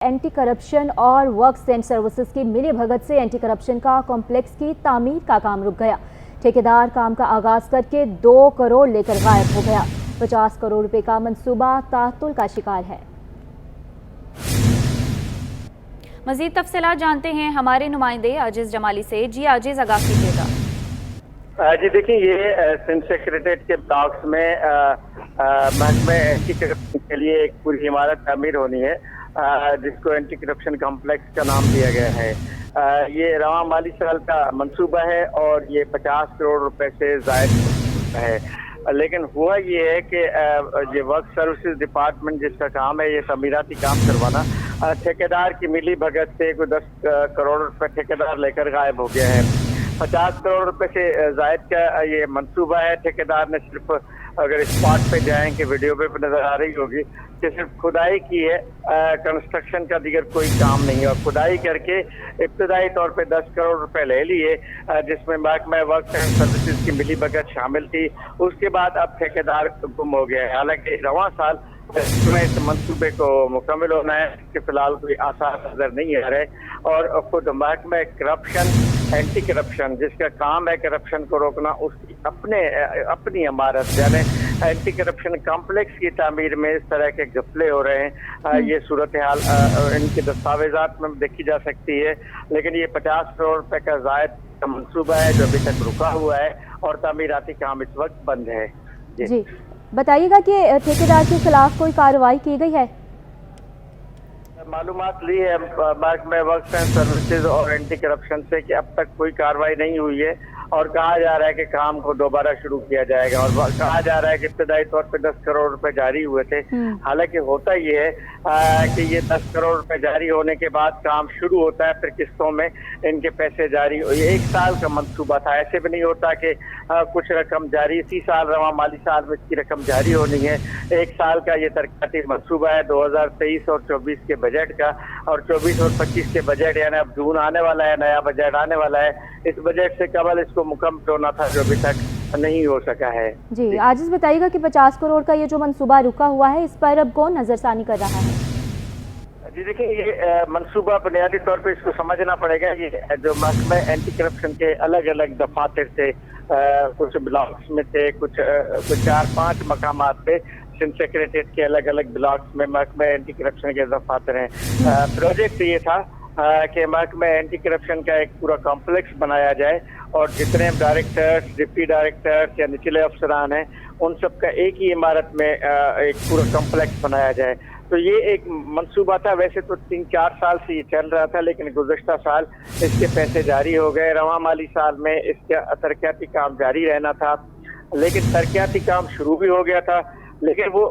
Anti corruption और works and services की मिली भगत से एंटी करप्शन का कॉम्प्लेक्स की तामीर का काम रुक गया। ठेकेदार काम का आगाज करके 2 करोड़ लेकर गायब हो गया। 50 करोड़ रुपए का मंसूबा तातुल का शिकार है। मजीद तफसीलात जानते हैं हमारे नुमाइंदे आजिज जमाली से। जी आजिज, आगाह कीजिएगा। जी देखिए, ये सिंध सेक्रेटेरिएट के ब्लॉक्स में महकमे एंटी करप्शन के लिए एक पूरी इमारत तामीर होनी है, जिसको एंटी करप्शन कॉम्प्लेक्स का नाम दिया गया है। ये रवां माली साल का मंसूबा है और ये 50 करोड़ रुपए से ज़ायद है। लेकिन हुआ ये है कि ये वर्क सर्विसेज डिपार्टमेंट जिसका काम है ये तमीराती काम करवाना, ठेकेदार की मिली भगत से कोई 10 करोड़ रुपए ठेकेदार लेकर गायब हो गया है। 50 करोड़ रुपए से जायद का ये मंसूबा है। ठेकेदार ने सिर्फ, अगर स्पॉट पे जाएं कि वीडियो पे नजर आ रही होगी कि सिर्फ खुदाई की है, कंस्ट्रक्शन का दीगर कोई काम नहीं है। और खुदाई करके इब्तदाई तौर पे 10 करोड़ रुपए ले लिए, जिसमें महकमा वर्क एंड सर्विसेज की मिली भगत शामिल थी। उसके बाद अब ठेकेदार गुम हो गया है। हालांकि रवां साल में इस मंसूबे को मुकम्मल होना है, कि फिलहाल कोई आसार नजर नहीं आ रहे। और खुद महकमा करप्शन एंटी करप्शन जिसका काम है करप्शन को रोकना, उसकी अपनी इमारत यानी एंटी करप्शन कॉम्प्लेक्स की तामीर में इस तरह के घपले हो रहे हैं। ये सूरत हाल इनके दस्तावेजात में देखी जा सकती है। लेकिन ये 50 करोड़ रुपए का जायद का मंसूबा है जो अभी तक रुका हुआ है और तामीराती काम इस वक्त बंद है। जी बताइएगा कि ठेकेदार के खिलाफ कोई कार्रवाई की गई है? मालूमात ली है महकमा वर्क्स एंड सर्विसेज और एंटी करप्शन से कि अब तक कोई कार्रवाई नहीं हुई है और कहा जा रहा है कि काम को दोबारा शुरू किया जाएगा। और कहा जा रहा है कि इब्तदाई तौर पे 10 करोड़ रुपए जारी हुए थे। हालांकि होता ये है कि ये 10 करोड़ रुपए जारी होने के बाद काम शुरू होता है, फिर किस्तों में इनके पैसे जारी। ये 1 साल का मंसूबा था। ऐसे भी नहीं होता कि कुछ रकम जारी इसी साल रवां माली साल में इसकी रकम जारी होनी है। 1 साल का ये तरक्याती मंसूबा है 2023 और 24 के बजट का। और 24 और 25 के बजट यानी अब जून आने वाला है, नया बजट आने वाला है। इस बजट से कबल इसको मुकम्मल होना था जो अभी तक नहीं हो सका है। जी आजिज बताइएगा कि 50 करोड़ का ये जो मंसूबा रुका हुआ है, इस पर अब कौन नजरसानी कर रहा है? जी देखिए, ये मंसूबा बुनियादी तौर पे इसको समझना पड़ेगा। ये जो महकमा एंटी करप्शन के अलग अलग दफातर थे, कुछ ब्लॉक्स में थे, कुछ 4-5 मकामात पे सिंध सेक्रेटेरिएट के अलग अलग ब्लॉक्स में महकमा एंटी करप्शन के दफातर हैं। प्रोजेक्ट ये था कि महकमा एंटी करप्शन का एक पूरा कॉम्प्लेक्स बनाया जाए और जितने डायरेक्टर्स, डिप्टी डायरेक्टर्स या निचले अफसरान हैं, उन सब का एक ही इमारत में एक पूरा कॉम्प्लेक्स बनाया जाए। तो ये एक मंसूबा था। वैसे तो 3-4 साल से ये चल रहा था, लेकिन गुज़श्ता साल इसके पैसे जारी हो गए। रवां माली साल में इसका तरक्याती काम जारी रहना था, लेकिन तरक्याती काम शुरू भी हो गया था। लेकिन वो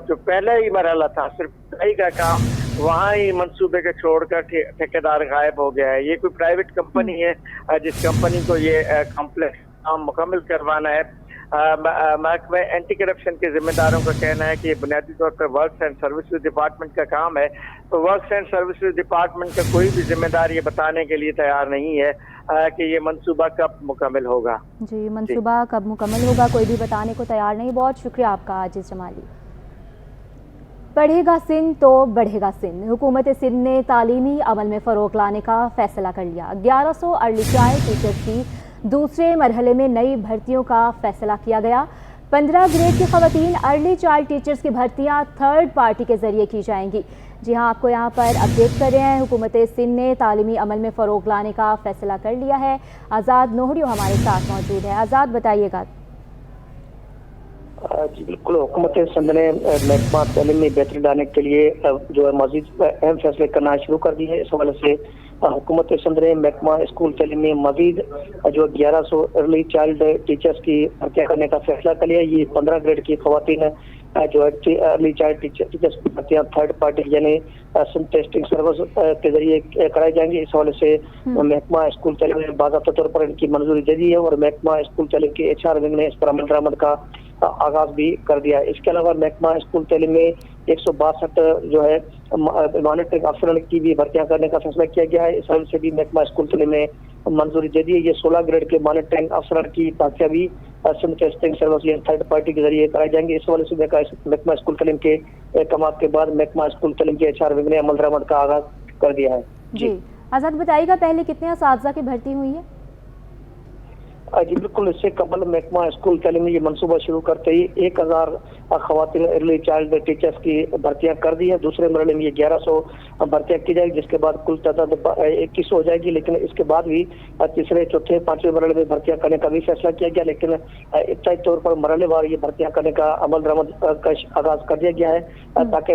जो पहला ही मरहला था सिर्फ खुदाई का काम, वहाँ ही मंसूबे के छोड़कर ठेकेदार गायब हो गया है। ये कोई प्राइवेट कंपनी है जिस कंपनी को ये कॉम्प्लेक्स काम मुकम्मल करवाना है। महकमा एंटी करप्शन के जिम्मेदारों का कहना है कि ये बुनियादी तौर पर वर्क्स एंड सर्विसेज डिपार्टमेंट का काम है। तो वर्क्स एंड सर्विसेज डिपार्टमेंट का कोई भी जिम्मेदार ये बताने के लिए तैयार नहीं है कि ये मंसूबा कब मुकम्मल होगा। जी मंसूबा कब मुकम्मल होगा कोई भी बताने को तैयार नहीं। बहुत शुक्रिया आपका आजिज जमाली। बढ़ेगा सिंध तो बढ़ेगा सिंध। हुकूमत सिंध ने तालीमी अमल में फ़रोग़ लाने का फैसला कर लिया। 1100 अर्ली चाइल्ड टीचर्स की दूसरे मरहले में नई भर्तियों का फैसला किया गया। 15 ग्रेड की ख़वातीन अर्ली चाइल्ड टीचर्स की भर्तियां थर्ड पार्टी के ज़रिए की जाएंगी। जी हाँ, आपको यहाँ पर अपडेट कर रहे हैं। हुकूमत सिंध ने तालीमी अमल में फ़रोग़ लाने का फैसला कर लिया है। आज़ाद नोहरियो हमारे साथ मौजूद है। आज़ाद बताइएगा। जी बिल्कुल, हुकूमत सिंध ने महकमा तालीम में बेहतरी लाने के लिए जो है मज़ीद अहम फैसले करना शुरू कर दिए हैं। इस हवाले से हुकूमत सिंध ने महकमा स्कूल तालीम में मज़ीद जो 1100 अर्ली चाइल्ड टीचर्स की भर्तियाँ करने का फैसला कर लिया। ये 15 ग्रेड की ख़वातीन जो है अर्ली चाइल्ड टीचर्स की भर्तियाँ थर्ड पार्टी यानी सिंध टेस्टिंग सर्विस के जरिए कराई जाएंगी। इस हवाले से महकमा स्कूल तालीम ने बाज़ाब्ता तौर पर इनकी मंजूरी दे दी है और महकमा स्कूल तालीम के HR विंग ने इस पर अमल दरामद का आगाज भी कर दिया है। इसके अलावा महकमा स्कूल तालीम में 162 जो है मॉनिटरिंग अफसरान की भी भर्तियां करने का फैसला किया गया है। इस हवाले से भी महकमा स्कूल तालीम ने मंजूरी दे दी है। ये 16 ग्रेड के मॉनिटरिंग अफसर की ताकि भी सिंध टेस्टिंग सर्विस या थर्ड पार्टी के जरिए कराई जाएंगे। इस वाले से महकमा स्कूल तालीम के कमात के बाद महकमा स्कूल तालीम के HR विंग ने अमल दरामद का आगाज कर दिया है। जी आज़ाद बताइएगा, पहले कितने असातिज़ा की भर्ती हुई है? जी बिल्कुल, इससे कबल महकमा स्कूल तालीम ने ये मनसूबा शुरू करते ही 1000 खवातीन अर्ली चाइल्ड टीचर्स की भर्तियां कर दी है। दूसरे मरहले में ये 1100 भर्तियां की जाएगी, जिसके बाद कुल तादाद 2100 हो जाएगी। लेकिन इसके बाद भी तीसरे चौथे पांचवें मरहले में भर्तियां करने का भी फैसला किया गया। लेकिन इब्तदाई तौर पर मरहलेवार ये भर्तियां करने का अमल दरामद का आगाज कर दिया गया है, ताकि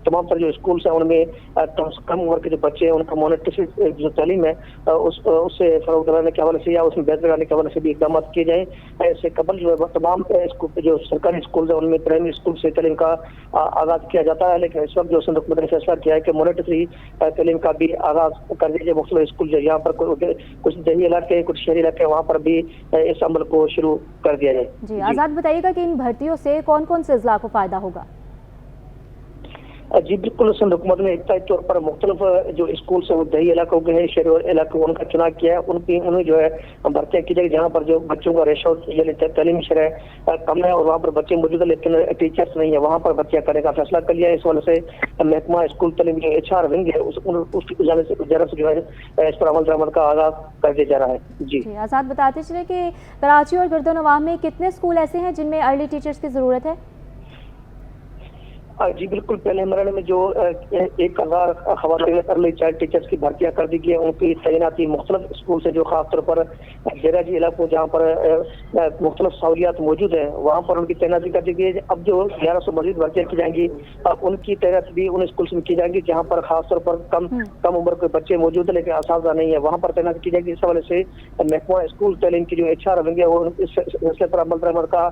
तमाम तर जो स्कूल है उनमें कम उम्र के जो बच्चे हैं उनका मॉनिटरिंग जो तालीम है उससे फरोग दिलाने के हवाले से या उसमें बेहतर करने के हवाले से भी इकदाम किए जाए। इससे कबल जो है तमाम जो सरकारी स्कूल है उनमें प्राइमरी स्कूल से तालीम का आगाज किया जाता है। लेकिन इस वक्त जो सिंध हुकूमत ने फैसला किया है कि मॉनिटरी तालीम का भी आगाज कर दीजिए। मुख्तलिफ स्कूल जो यहाँ पर कुछ देही इलाके कुछ शहरी इलाके वहाँ पर भी इस अमल को शुरू कर दिया जाए। जी आज़ाद बताइएगा कि इन भर्तियों से कौन कौन से अजला को फायदा होगा? जी बिल्कुल, सिंध हुकूमत ने इब्तदाई तौर पर मुख्तलिफ जो स्कूल से वो दही इलाकों के हैं, शहरी इलाकों उनका चुनाव किया है। उन्हें जो है भर्तियाँ की जाएगी जहाँ पर जो बच्चों का रेशो यानी तालीमी शरह कम है और वहाँ पर बच्चे मौजूद है लेकिन टीचर्स नहीं है, वहाँ पर भर्तियाँ करने का फैसला कर लिया है। इस वजह से महकमा स्कूल तालीम जो HR विंग है उसकी जानब से जो है इस पर अमल दरामद का आगाज कर दिया जा रहा है। जी आज़ाद बताते चले कि कराची और गिरदोनवाह में कितने स्कूल ऐसे हैं जिनमें अर्ली टीचर्स की ज़रूरत है? जी बिल्कुल, पहले मरहले में जो 1000 खवातीन अर्ली चाइल्ड टीचर्स की भर्तियां कर दी गई है, उनकी तैनाती मुख्तलिफ स्कूल से जो खासतौर पर डेराजी इलाकों जहाँ पर मुख्तलिफ सहूलियात मौजूद है वहाँ पर उनकी तैनाती कर दी गई है। अब जो 1100 मजीद भर्तियां की जाएंगी उनकी तैनाती भी उन स्कूल में की जाएंगी जहाँ पर खासतौर पर कम उम्र के बच्चे मौजूद है लेकिन असातिज़ा नहीं है, वहाँ पर तैनाती की जाएगी। इस हवाले से महकमा स्कूल तालीम की जो HR विंग है वो इस फैसले पर अमल दरामद का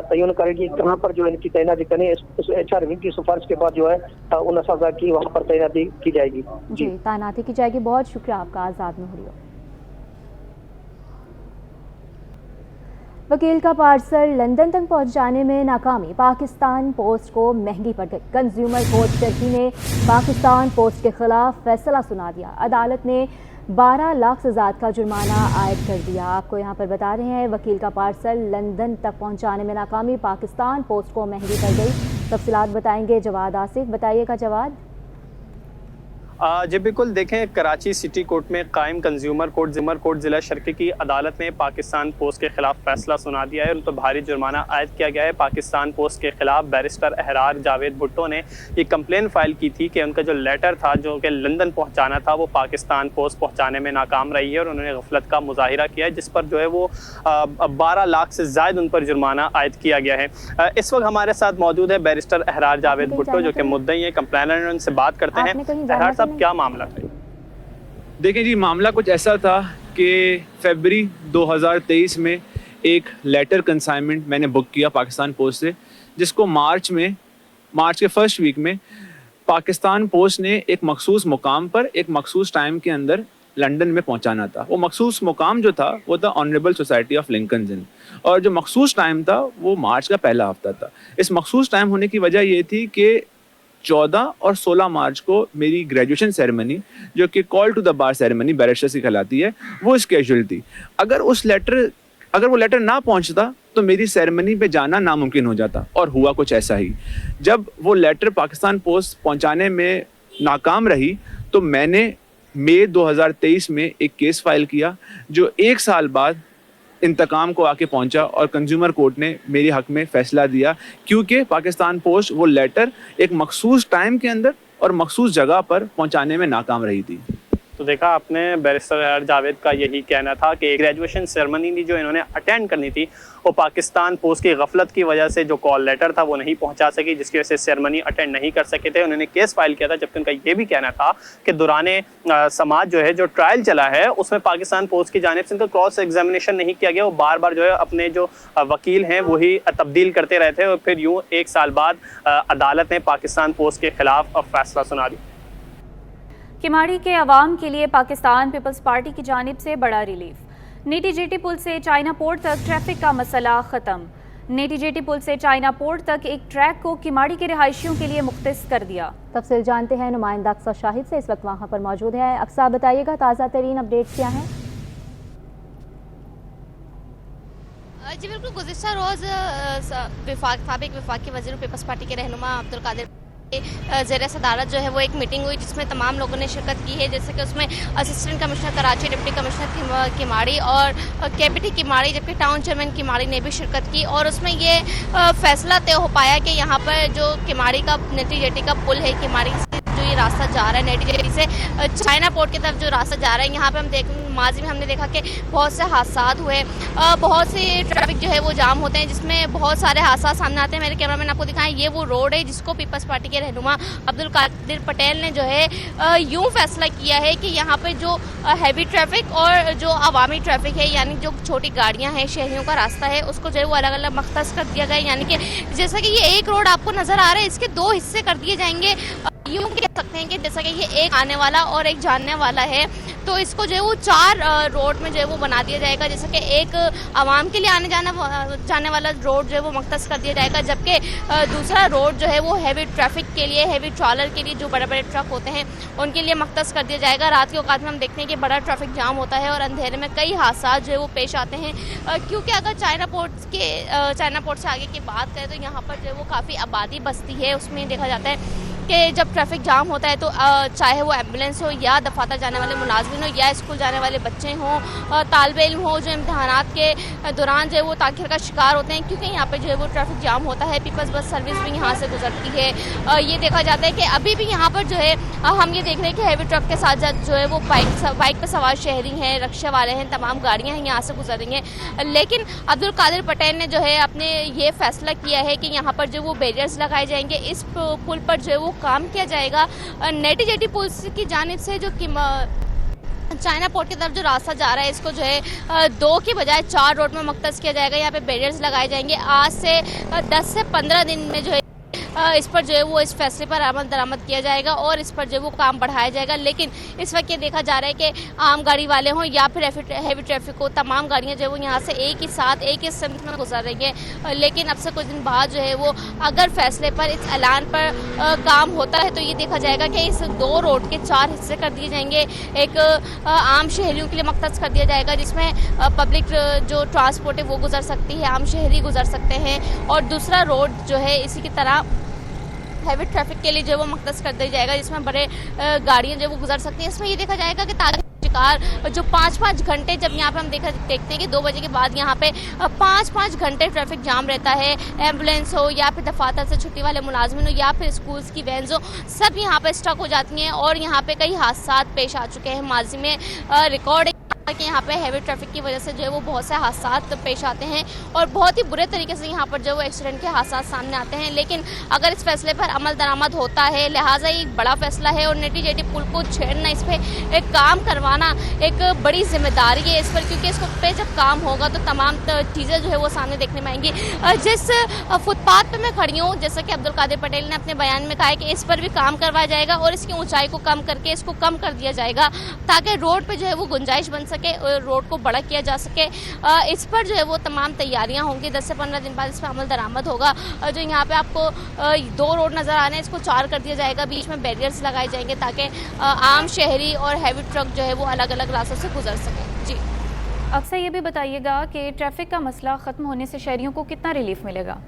तयन करेगी कहाँ पर जो इनकी तैनाती करनी है। इस HR विंग की सिफारिश के बाद जो है उन असातिज़ा की वहाँ पर तैनाती की जाएगी। जी तैनाती की जाएगी। बहुत शुक्रिया आपका आज़ाद नूरियो। वकील का पार्सल लंदन तक पहुंचाने में नाकामी पाकिस्तान पोस्ट को महंगी पड़ गई। कंज्यूमर कोर्ट टर्की ने पाकिस्तान पोस्ट के खिलाफ फैसला सुना दिया। अदालत ने 12 लाख से ज़्यादा का जुर्माना आयद कर दिया। आपको यहाँ पर बता रहे हैं वकील का पार्सल लंदन तक पहुँचाने में नाकामी पाकिस्तान पोस्ट को महंगी पड़ गई। तफसीलात बताएंगे जवाद आसिफ। बताइएगा जवाद। जी बिल्कुल, देखें कराची सिटी कोर्ट में कायम कंज्यूमर कोर्ट ज़िला शर्की की अदालत ने पाकिस्तान पोस्ट के खिलाफ फैसला सुना दिया है। उन पर भारी जुर्माना आयद किया गया है। पाकिस्तान पोस्ट के खिलाफ बैरिस्टर अहरार जावेद भुट्टो ने ये कंप्लेन फाइल की थी कि उनका जो लेटर था जो कि लंदन पहुंचाना था वो पाकिस्तान पोस्ट पहुंचाने में नाकाम रही है और उन्होंने गफलत का मुजाहिरा किया है, जिस पर जो है वो 12 लाख से ज़ायद उन पर जुर्माना आयद किया गया है। इस वक्त हमारे साथ मौजूद है बैरिस्टर अहरार जावेद भुट्टो जो कि मुद्दई है, कंप्लेनर, उनसे बात करते हैं। अहरार साहब, क्या मामला था? देखिए जी, मामला कुछ ऐसा था कि फरवरी 2023 में एक लेटर कंसाइनमेंट मैंने बुक किया पाकिस्तान पोस्ट से, जिसको मार्च के फर्स्ट वीक में पाकिस्तान पोस्ट ने एक मखसूस मुकाम पर एक मखसूस टाइम के अंदर लंदन में पहुंचाना था। वो मखसूस मुकाम जो था वो था ऑनरेबल सोसाइटी ऑफ लिंकन्स इन, और जो मखसूस टाइम था वो मार्च का पहला हफ्ता था। इस मखसूस टाइम होने की वजह ये थी कि 14 और 16 मार्च को मेरी ग्रेजुएशन सेरेमनी, जो कि call to the bar ceremony barristers की कहलाती है, वो स्केड्यूल थी। अगर वो लेटर ना पहुंचता तो मेरी सेरेमनी पे जाना नामुमकिन हो जाता, और हुआ कुछ ऐसा ही। जब वो लेटर पाकिस्तान पोस्ट पहुंचाने में नाकाम रही तो मैंने मई 2023 में एक केस फाइल किया जो 1 साल बाद इंतकाम को आके पहुंचा, और कंज्यूमर कोर्ट ने मेरे हक में फैसला दिया, क्योंकि पाकिस्तान पोस्ट वो लेटर एक मखसूस टाइम के अंदर और मखसूस जगह पर पहुंचाने में नाकाम रही थी। तो देखा आपने, बैरिस्टर अहरार जावेद का यही कहना था कि ग्रेजुएशन सेरेमनी जो इन्होंने अटेंड करनी थी वो पाकिस्तान पोस्ट की गफलत की वजह से जो कॉल लेटर था वो नहीं पहुंचा सकी, जिसकी वजह से सेरेमनी अटेंड नहीं कर सके थे। उन्होंने केस फाइल किया था, जबकि उनका ये भी कहना था कि दौराने समाज जो है जो ट्रायल चला है उसमें पाकिस्तान पोस्ट की जानिब से इनका क्रॉस एग्जामिनेशन नहीं किया गया। वो बार बार जो है अपने जो वकील हैं वही तब्दील करते रहे थे, और फिर यूँ 1 साल बाद अदालत ने पाकिस्तान पोस्ट के खिलाफ फैसला सुना दिया। किमाड़ी के अवाम के लिए पाकिस्तान पीपल्स पार्टी की जानिब से बड़ा रिलीफ। नीटी जेटी पुल से चाइना पोर्ट तक ट्रैफिक का मसला ख़त्म। नीटी जेटी पुल से चाइना पोर्ट तक एक ट्रैक को किमाड़ी के रिहायशियों के लिए मुख्तस कर दिया। तफसील जानते हैं नुमाइंदा अक्सा शाहिद से, इस वक्त वहाँ पर मौजूद है। अक्सा, बताइएगा ताज़ा तरीन अपडेट्स क्या हैं? जी बिल्कुल, गुज़िश्ता रोज़ साबिक़ वफाकी वज़ीर पीपल्स पार्टी के रहनुमा अब्दुल कादिर ज़ेर सदारत जो है वो एक मीटिंग हुई जिसमें तमाम लोगों ने शिरकत की है, जैसे कि उसमें assistant commissioner Karachi, deputy commissioner Kiamari और केपीटी किमाड़ी, जबकि टाउन चेयरमैन किमाड़ी ने भी शिरकत की। और उसमें ये फैसला तय हो पाया कि यहाँ पर जो किमाड़ी का नेटी जेटी का पुल है, किमाड़ी से जो ये रास्ता जा रहा है नेटी जेटी से चाइना पोर्ट की तरफ जो रास्ता जा रहा है, यहाँ पे हम माजी में हमने देखा कि बहुत से हादसा हुए, बहुत से ट्रैफिक जो है वो जाम होते हैं, जिसमें बहुत सारे हादसा सामने आते हैं। मेरे कैमरामैन आपको दिखाएं, ये वो रोड है जिसको पीपल्स पार्टी के रहनुमा अब्दुल कादिर पटेल ने जो है यूं फैसला किया है कि यहाँ पे जो हैवी ट्रैफिक और जो अवामी ट्रैफिक है, यानी जो छोटी गाड़ियाँ हैं, शहरियों का रास्ता है, उसको जो है वो अलग अलग मख्तस कर दिया गया। यानी कि जैसा कि ये एक रोड आपको नज़र आ रहा है, इसके दो हिस्से कर दिए जाएंगे। यूँ कह सकते हैं कि जैसा कि ये एक आने वाला और एक जाने वाला है, तो इसको जो है वो 4 रोड में जो है वो बना दिया जाएगा। जैसे कि एक आवाम के लिए आने जाने वाला रोड जो है वो मख्तस कर दिया जाएगा, जबकि दूसरा रोड जो है वो हैवी ट्रैफिक के लिए, हैवी ट्रॉलर के लिए, जो बड़े बड़े ट्रक होते हैं उनके लिए मख्तस कर दिया जाएगा। रात के औकात में हम देखते हैं कि बड़ा ट्रैफिक जाम होता है और अंधेरे में कई हादसा जो है वो पेश आते हैं, क्योंकि अगर चाइना पोर्ट से आगे की बात करें तो यहाँ पर जो है वो काफ़ी आबादी बसती है। उसमें देखा जाता है कि जब ट्रैफिक जाम होता है तो चाहे वो एम्बुलेंस हो या दफातर जाने वाले मुलाजमिन हो या स्कूल जाने वाले बच्चे हों, तालिबे इल्म हो, जो इम्तहानात के दौरान जो है वो ताख़ीर का शिकार होते हैं, क्योंकि यहाँ पे जो है वो ट्रैफिक जाम होता है। पीपल्स बस सर्विस भी यहाँ से गुजरती है। ये देखा जाता है कि अभी भी यहाँ पर जो है हम ये देख रहे हैं कि हैवी ट्रक के साथ साथ जो है वो बाइक पर सवार शहरी हैं, रक्षा वाले हैं, तमाम गाड़ियाँ हैं यहाँ से गुजर रही हैं। लेकिन अब्दुल कादिर पटेल ने जो है अपने ये फैसला किया है कि यहाँ पर जो वो बैरियर्स लगाए जाएंगे, इस पुल पर जो है वो काम किया जाएगा। नेटी जेटी पुल की जानिब से जो चाइना पोर्ट की तरफ जो रास्ता जा रहा है, इसको जो है 2 की बजाय 4 रोड में मख्तस किया जाएगा। यहाँ पे बैरियर्स लगाए जाएंगे। आज से 10 से 15 दिन में जो है इस पर जो है वो इस फैसले पर अमल दरामद किया जाएगा और इस पर जो है वो काम बढ़ाया जाएगा। लेकिन इस वक्त ये देखा जा रहा है कि आम गाड़ी वाले हों या फिर हैवी ट्रैफिक हो, तमाम गाड़ियां जो है वो यहाँ से एक ही साथ एक ही सिमत में गुजर रही है। लेकिन अब से कुछ दिन बाद जो है वो अगर फैसले पर, इस ऐलान पर काम होता है तो ये देखा जाएगा कि इस 2 रोड के 4 हिस्से कर दिए जाएंगे। एक आम शहरियों के लिए मख्तस कर दिया जाएगा, जिसमें पब्लिक जो ट्रांसपोर्ट है वो गुजर सकती है, आम शहरी गुजर सकते हैं, और दूसरा रोड जो है इसी की तरह हैवी ट्रैफिक के लिए जो है वो मख्तस कर दिया जाएगा, जिसमें बड़े गाड़ियाँ जो है वो गुजर सकती हैं। इसमें ये देखा जाएगा कि ताकि शिकार जो 5-5 घंटे, जब यहाँ पे हम देखते हैं कि 2 बजे के बाद यहाँ पे 5-5 घंटे ट्रैफिक जाम रहता है, एम्बुलेंस हो या फिर दफातर से छुट्टी वाले मुलाजमिन हो या फिर स्कूल्स की वैन्स हो, सब यहाँ पे स्टक हो जाती हैं और यहाँ पे कई हादसा पेश आ चुके हैं। माजी में रिकॉर्ड कि यहाँ पे हैवी ट्रैफिक की वजह से जो है वो बहुत से हादसा पेश आते हैं और बहुत ही बुरे तरीके से यहाँ पर जो वो एक्सीडेंट के हादसा सामने आते हैं। लेकिन अगर इस फैसले पर अमल दरामद होता है, लिहाजा ये एक बड़ा फैसला है और नेटी जेटी पुल को छेड़ना, इस पर एक काम करवाना एक बड़ी जिम्मेदारी है इस पर, क्योंकि इस पे जब काम होगा तो तमाम चीज़ें जो है वो सामने देखने में आएंगी। जिस फुटपाथ पर मैं खड़ी हूँ, जैसा कि अब्दुल कादिर पटेल ने अपने बयान में कहा है कि इस पर भी काम करवाया जाएगा और इसकी ऊंचाई को कम करके इसको कम कर दिया जाएगा, ताकि रोड पर जो है वो गुंजाइश बन सके, रोड को बड़ा किया जा सके। इस पर जो है वो तमाम तैयारियां होंगी। 10 से 15 दिन बाद इस पर अमल दरामद होगा। जो यहाँ पे आपको 2 रोड नज़र आ रहे हैं, इसको 4 कर दिया जाएगा, बीच में बैरियर्स लगाए जाएंगे ताकि आम शहरी और हैवी ट्रक जो है वो अलग अलग रास्तों से गुजर सकें। जी, अक्सर ये भी बताइएगा कि ट्रैफिक का मसला ख़त्म होने से शहरियों को कितना रिलीफ मिलेगा?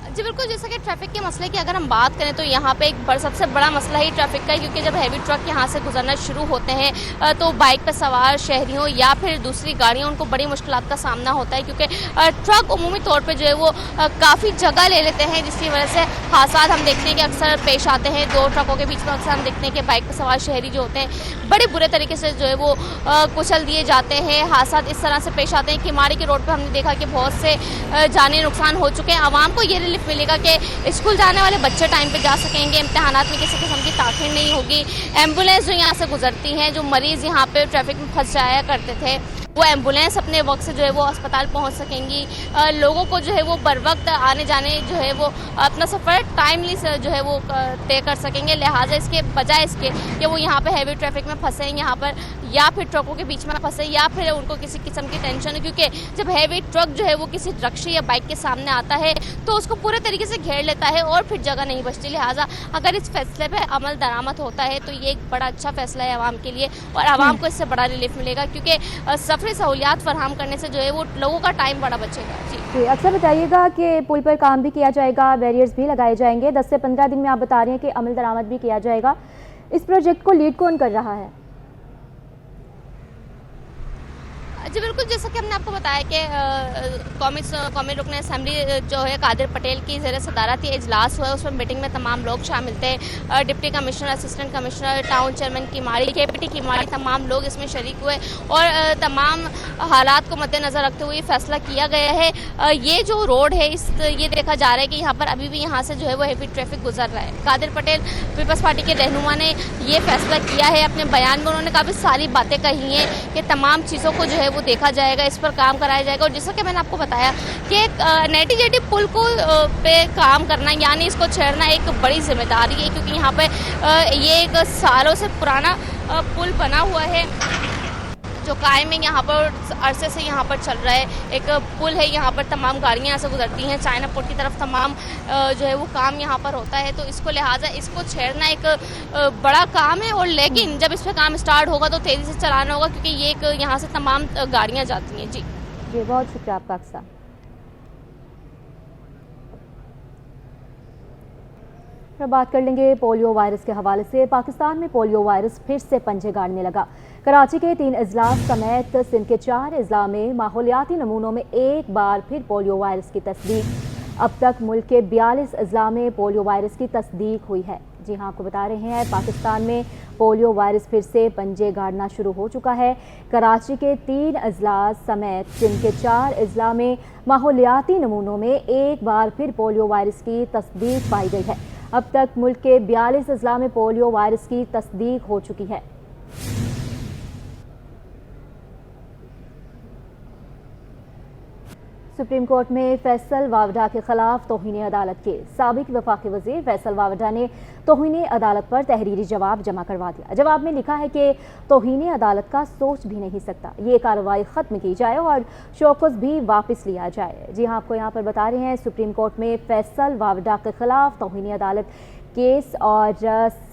जी बिल्कुल, जैसा कि ट्रैफिक के मसले की अगर हम बात करें तो यहाँ पे एक सबसे बड़ा मसला ही ट्रैफिक का है, क्योंकि जब हैवी ट्रक यहाँ से गुजरना शुरू होते हैं तो बाइक पर सवार शहरियों या फिर दूसरी गाड़ियाँ, उनको बड़ी मुश्किलात का सामना होता है, क्योंकि ट्रक उमूमी तौर पे जो है वो काफ़ी जगह ले लेते हैं, जिसकी वजह से हादसा हम देखते हैं कि अक्सर पेश आते हैं। 2 ट्रकों के बीच में अक्सर हम देखते हैं कि बाइक पर सवार शहरी जो होते हैं बड़े बुरे तरीके से जो है वो कुचल दिए जाते हैं। हादसा इस तरह से पेश आते हैं। किमाड़ी की रोड पर हमने देखा कि बहुत से जानी नुकसान हो चुके हैं। आवाम को ये रिलीफ मिलेगा कि स्कूल जाने वाले बच्चे टाइम पे जा सकेंगे, इम्तहानात में किसी किस्म की ताख़ीर नहीं होगी। एम्बुलेंस जो यहाँ से गुजरती हैं, जो मरीज़ यहाँ पे ट्रैफिक में फंस जाया करते थे, वो एम्बुलेंस अपने वक्त से जो है वो अस्पताल पहुँच सकेंगी। लोगों को जो है वो बर वक्त आने जाने जो है वो अपना सफ़र टाइमली जो है वो तय कर सकेंगे। लिहाजा इसके बजाय इसके कि वो यहाँ पे हैवी ट्रैफिक में फंसे हैं, यहाँ पर या फिर ट्रकों के बीच में फंसे या फिर उनको किसी किस्म की टेंशन है, क्योंकि जब हैवी ट्रक जो है वो किसी रक्शे या बाइक के सामने आता है तो उसको पूरे तरीके से घेर लेता है और फिर जगह नहीं बचती। लिहाजा अगर इस फैसले पे अमल दरामद होता है तो ये एक बड़ा अच्छा फैसला है आवाम के लिए और आवाम को इससे बड़ा रिलीफ मिलेगा, क्योंकि सफरी सहूलियात फराहम करने से जो है वो लोगों का टाइम बड़ा बचेगा। जी अक्सर बताइएगा कि पुल पर काम भी किया जाएगा, बैरियर्स भी लगाए जाएंगे, 10 से 15 दिन में आप बता रहे हैं कि अमल दरामद भी किया जाएगा। इस प्रोजेक्ट को लीड कौन कर रहा है? जी बिल्कुल, जैसा कि हमने आपको बताया कि कौमी रुकन असेंबली जो है कादिर पटेल की ज़ेर सदारत ये इजलास हुआ है, उसमें मीटिंग में तमाम लोग शामिल थे। Deputy commissioner, assistant commissioner, town chairman Kiamari, KPT Kiamari, तमाम लोग इसमें शरीक हुए और तमाम हालात को मद्देनज़र रखते हुए फैसला किया गया है। ये जो रोड है ये देखा जा रहा है कि यहाँ पर अभी भी यहाँ से जो है वो हेवी ट्रैफिक गुजर रहा है। कादिर पटेल पीपल्स पार्टी के रहनुमा ने ये फैसला किया है। अपने बयान में उन्होंने काफ़ी सारी बातें कही हैं कि तमाम चीज़ों को जो है वो देखा जाएगा, इस पर काम कराया जाएगा। और जैसा कि मैंने आपको बताया कि NTJT पुल को पे काम करना यानी इसको छेड़ना एक बड़ी जिम्मेदारी है, क्योंकि यहाँ पे ये एक सालों से पुराना पुल बना हुआ है जो कायम है, यहाँ पर अरसे से यहाँ पर चल रहा है। एक पुल है, यहाँ पर तमाम गाड़ियाँ यहाँ से गुजरती हैं, चाइना पोर्ट की तरफ तमाम जो है वो काम यहाँ पर होता है, तो इसको लिहाजा इसको छेड़ना एक बड़ा काम है। और लेकिन जब इस पर काम स्टार्ट होगा तो तेज़ी से चलाना होगा, क्योंकि ये एक यहाँ से तमाम गाड़ियाँ जाती हैं। जी बहुत शुक्रिया आपका अक्सा। बात कर लेंगे पोलियो वायरस के हवाले से। पाकिस्तान में पोलियो वायरस फिर से पंजे गाड़ने लगा। कराची के 3 अजला समेत सिंध के 4 अजला में माहौलियाती नमूनों में एक बार फिर पोलियो वायरस की तस्दीक। अब तक मुल्क के 42 अजला में पोलियो वायरस की तस्दीक हुई है। जी हाँ, आपको बता रहे हैं पाकिस्तान में पोलियो वायरस फिर से पंजे गाड़ना शुरू हो चुका है। कराची के 3 अजला समेत सिंध के 4 अजला में माहौलियाती नमूनों में एक बार फिर पोलियो वायरस की तस्दीक पाई गई है। अब तक मुल्क के 42 अजला में पोलियो वायरस की तस्दीक हो चुकी है। सुप्रीम कोर्ट में फैसल वावडा के खिलाफ तौहीन अदालत केस। साबिक वफाकी वजीर फैसल वावडा ने तौहीन अदालत पर तहरीरी जवाब जमा करवा दिया। जवाब में लिखा है कि तौहीन अदालत का सोच भी नहीं सकता, ये कार्रवाई ख़त्म की जाए और शोकस भी वापस लिया जाए। जी हाँ, आपको यहाँ पर बता रहे हैं सुप्रीम कोर्ट में फैसल वावडा के खिलाफ तौहीन अदालत केस और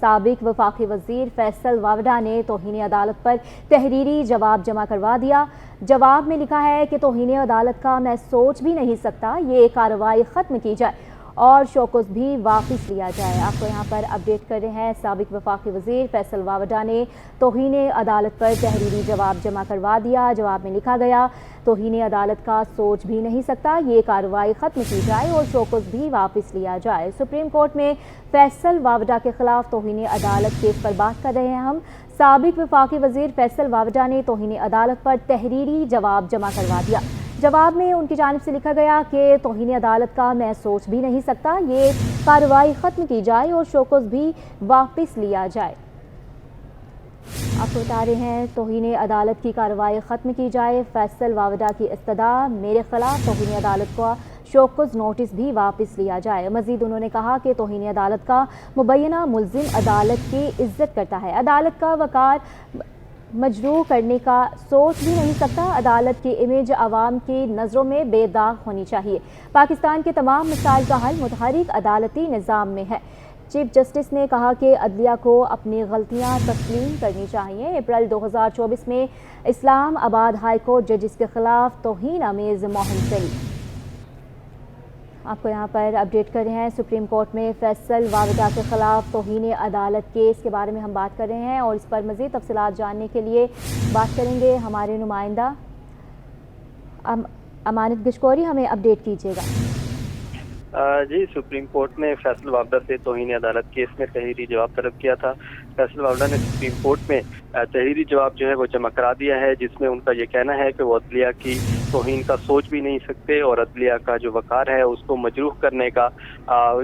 साबिक वफाकी वजीर फैसल वावडा ने तौहीन अदालत पर तहरीरी जवाब जमा करवा दिया। जवाब में लिखा है कि तौहीन अदालत का मैं सोच भी नहीं सकता, ये कार्रवाई ख़त्म की जाए और शोकस भी वापस लिया जाए। आपको यहाँ पर अपडेट कर रहे हैं साबिक वफाकी वजीर फैसल वावडा ने तौहीन अदालत पर तहरीरी जवाब जमा करवा दिया। जवाब में लिखा गया तौहीन अदालत का सोच भी नहीं सकता, ये कार्रवाई ख़त्म की जाए और शोकस भी वापस लिया जाए। सुप्रीम कोर्ट में फैसल वावडा के खिलाफ तौहीन अदालत केस पर बात कर रहे हैं हम। साबिक वफाकी वजीर फैसल वावडा ने तौहीन अदालत पर तहरीरी जवाब जमा करवा दिया। जवाब में उनकी जानिब से लिखा गया कि तौहीन अदालत का मैं सोच भी नहीं सकता, ये कार्रवाई ख़त्म की जाए और शोकस भी वापस लिया जाए। आपको बता रहे हैं तौहीन अदालत की कार्रवाई ख़त्म की जाए। फैसल वावडा की इस्तदा, मेरे खिलाफ तौहीन अदालत का शोकस नोटिस भी वापस लिया जाए। मज़ीद उन्होंने कहा कि तौहीन अदालत का मुबैना मुल्ज़िम अदालत की इज्जत करता है, अदालत का वक़ार मजरूह करने का सोच भी नहीं सकता। अदालत की इमेज आवाम की नज़रों में बेदाग होनी चाहिए। पाकिस्तान के तमाम मसाइल का हल मुतहरिक अदालती निज़ाम में है। चीफ जस्टिस ने कहा कि अदलिया को अपनी गलतियां तस्लीम करनी चाहिए। अप्रैल 2024 में इस्लाम आबाद हाई कोर्ट जजिस के खिलाफ तौहीन आमेज़ मुहिम चली। आपको यहाँ पर अपडेट कर रहे हैं सुप्रीम कोर्ट में फैसल वावडा के खिलाफ तौहीन अदालत केस के बारे में हम बात कर रहे हैं और इस पर मज़ीद तफसीलात जानने के लिए बात करेंगे हमारे नुमाइंदा अमानत गशकोरी। हमें अपडेट कीजिएगा। जी, सुप्रीम कोर्ट ने फैसल वावडा से तौहीन अदालत केस में तहरीरी जवाब तलब किया था। फैसल वावडा ने सुप्रीम कोर्ट में तहरीरी जवाब जो है वो जमा करा दिया है, जिसमें उनका ये कहना है कि वो अदलिया की तौहीन का सोच भी नहीं सकते और अदलिया का जो वक़ार है उसको मजरूह करने का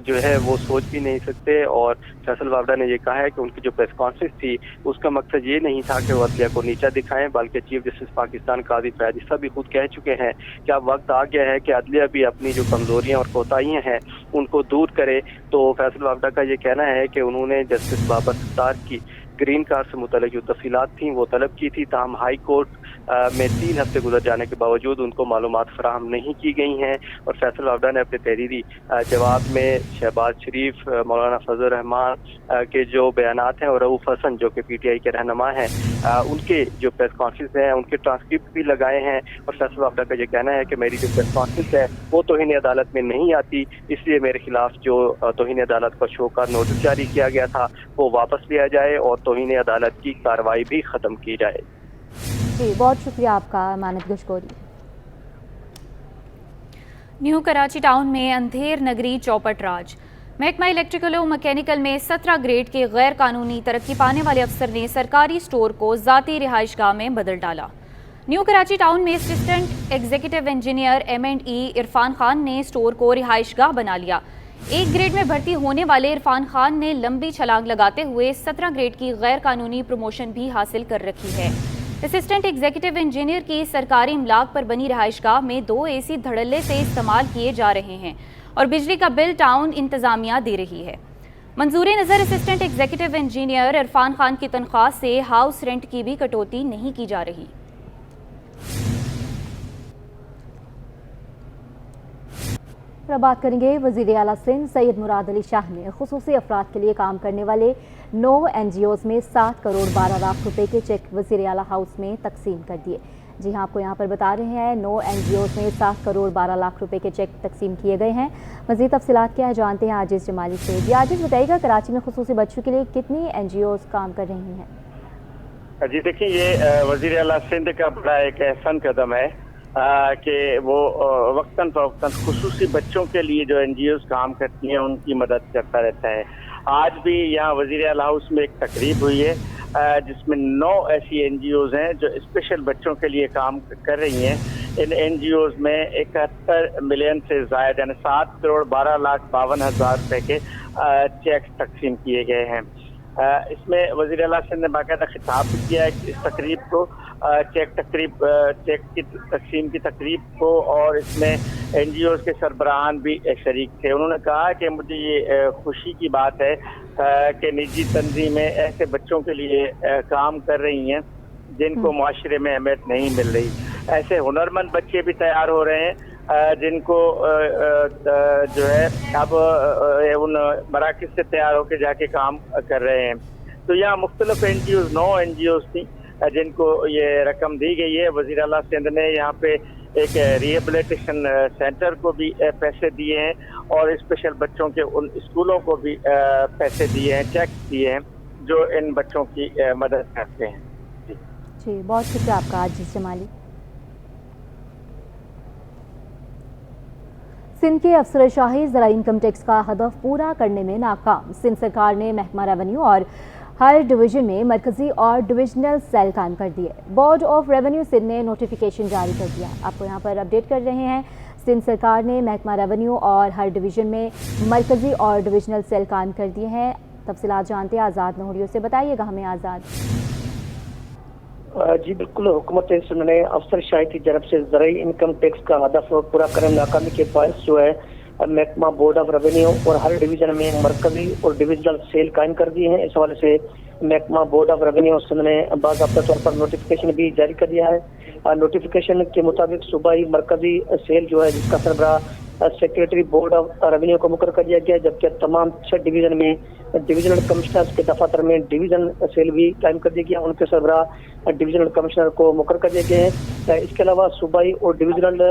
जो है वो सोच भी नहीं सकते। और फैसल वावडा ने ये कहा है कि उनकी जो प्रेस कॉन्फ्रेंस थी उसका मकसद ये नहीं था कि वो अदलिया को नीचा दिखाएं, बल्कि चीफ जस्टिस पाकिस्तान काजी फैयाज ईसा भी खुद कह चुके हैं कि अब वक्त आ गया है कि अदलिया भी अपनी जो कमजोरियाँ और कोताहियाँ हैं उनको दूर करे। तो फैसल वावडा का ये कहना है कि उन्होंने जस्टिस बाबर सत्तार की گرین کارڈ سے متعلق جو تفصیلات تھیں وہ طلب کی تھی، تاہم ہائی کورٹ میں 3 ہفتے گزر جانے کے باوجود ان کو معلومات فراہم نہیں کی گئی ہیں، اور فیصل وابڈا نے اپنے تحریری جواب میں شہباز شریف، مولانا فضل الرحمان کے جو بیانات ہیں اور رؤوف حسن جو کہ پی ٹی آئی کے رہنما ہیں ان کے جو پریس کانفرنس ہیں ان کے ٹرانسکرپٹ بھی لگائے ہیں، اور فیصل وابڈا کا یہ کہنا ہے کہ میری جو پریس کانفرنس ہے وہ توہین عدالت میں نہیں آتی، اس لیے میرے خلاف جو توہین عدالت کا شوکار نوٹس جاری کیا گیا تھا وہ واپس لیا جائے اور توہین عدالت کی کارروائی بھی ختم کی جائے۔ جی بہت شکریہ آپ کا امانت گشگوری۔ نیو کراچی ٹاؤن میں اندھیر نگری چوپٹ راج، محکمہ الیکٹریکل و مکینیکل میں 17 گریڈ کے غیر قانونی ترقی پانے والے افسر نے سرکاری سٹور کو ذاتی رہائش گاہ میں بدل ڈالا۔ نیو کراچی ٹاؤن میں assistant executive engineer M&E Irfan Khan نے سٹور کو رہائش گاہ بنا لیا۔ 1 گریڈ میں بھرتی ہونے والے عرفان خان نے لمبی چھلانگ لگاتے ہوئے 17 گریڈ کی غیر قانونی پروموشن بھی حاصل کر رکھی ہے۔ اسسٹنٹ ایگزیکٹو انجینئر کی سرکاری املاک پر بنی رہائش گاہ میں 2 AC دھڑلے سے استعمال کیے جا رہے ہیں اور بجلی کا بل ٹاؤن انتظامیہ دے رہی ہے۔ منظور نظر assistant executive engineer Irfan Khan کی تنخواہ سے ہاؤس رینٹ کی بھی کٹوتی نہیں کی جا رہی۔ اب بات کریں گے وزیر اعلیٰ سندھ سید مراد علی شاہ نے خصوصی افراد کے لیے کام کرنے والے 9 NGOs میں 7 کروڑ 12 لاکھ روپے کے چیک وزیر اعلیٰ ہاؤس میں تقسیم کر دیے۔ جی ہاں، آپ کو یہاں پر بتا رہے ہیں 9 NGOs میں 7 کروڑ 12 لاکھ روپے کے چیک تقسیم کیے گئے ہیں۔ مزید تفصیلات کیا ہے جانتے ہیں عاجز جمالی سے۔ جی عاجز بتائیے گا کراچی میں خصوصی بچوں کے لیے کتنی NGOs کام کر رہی ہیں؟ جی دیکھیں، یہ وزیر اعلیٰ سندھ کا بڑا ایک احسن قدم ہے کہ وہ وقتاً فوقتاً خصوصی بچوں کے لیے جو NGOs کام کرتی ہیں ان کی مدد کرتا رہتا ہے۔ آج بھی یہاں وزیر اعلیٰ ہاؤس میں ایک تقریب ہوئی ہے جس میں 9 ایسی NGOs ہیں جو اسپیشل بچوں کے لیے کام کر رہی ہیں۔ ان NGOs میں 71 ملین سے زائد یعنی 7 کروڑ 12 لاکھ 52 ہزار روپے کے چیک تقسیم کیے گئے ہیں۔ اس میں وزیر اعلیٰ سندھ نے باقاعدہ خطاب بھی کیا ہے اس تقریب کو، چیک کی تقسیم کی تقریب کو، اور اس میں NGOs کے سربراہان بھی شریک تھے۔ انہوں نے کہا کہ مجھے یہ خوشی کی بات ہے کہ نجی تنظیمیں ایسے بچوں کے لیے کام کر رہی ہیں جن کو معاشرے میں اہمیت نہیں مل رہی۔ ایسے ہنرمند بچے بھی تیار ہو رہے ہیں جن کو جو ہے اب ان مراکز سے تیار ہو کے جا کے کام کر رہے ہیں۔ تو یہاں مختلف NGOs 9 NGOs تھیں جن کو یہ رقم دی گئی ہے۔ وزیر اعلیٰ سندھ نے یہاں پہ ایک ریہیبلیٹیشن سینٹر کو بھی پیسے دیے ہیں اور اسپیشل بچوں کے ان اسکولوں کو بھی پیسے دیے ہیں، چیک دیے ہیں جو ان بچوں کی مدد کرتے ہیں۔ جی بہت شکریہ آپ کا عاجز جمالی۔ سندھ کے افسر شاہی ذرائع انکم ٹیکس کا ہدف پورا کرنے میں ناکام۔ سندھ سرکار نے محکمہ ریونیو اور ہر ڈویژن میں مرکزی اور ڈویژنل سیل قائم کر دیے۔ بورڈ آف ریونیو سندھ نے نوٹیفیکیشن جاری کر دیا۔ آپ کو یہاں پر اپڈیٹ کر رہے ہیں، سندھ سرکار نے محکمہ ریونیو اور ہر ڈویژن میں مرکزی اور ڈویژنل سیل قائم کر دیے ہیں۔ تفصیلات جانتے ہیں آزاد نہوریو سے، بتائیے گا ہمیں آزاد۔ جی بالکل، حکومت سندھ نے افسر شاہی کی جانب سے زرعی انکم ٹیکس کا ہدف پورا کرنے میں ناکامی کے باعث جو ہے محکمہ بورڈ آف ریونیو اور ہر ڈویژن میں مرکزی اور ڈویژنل سیل قائم کر دی ہیں۔ اس حوالے سے محکمہ بورڈ آف ریونیو سندھ نے باضابطہ طور پر نوٹیفیکیشن بھی جاری کر دیا ہے۔ نوٹیفیکیشن کے مطابق صوبائی مرکزی سیل جو ہے جس کا سربراہ سیکریٹری بورڈ آف ریونیو کو مقرر کر دیا گیا، جبکہ تمام 6 ڈویژن میں ڈویژنل کمشنرز کے دفاتر میں ڈویژن سیل بھی قائم کر دیا گیا، ان کے سربراہ ڈویژنل کمشنر کو مقرر کر دیا گئے ہیں۔ اس کے علاوہ صوبائی اور ڈویژنل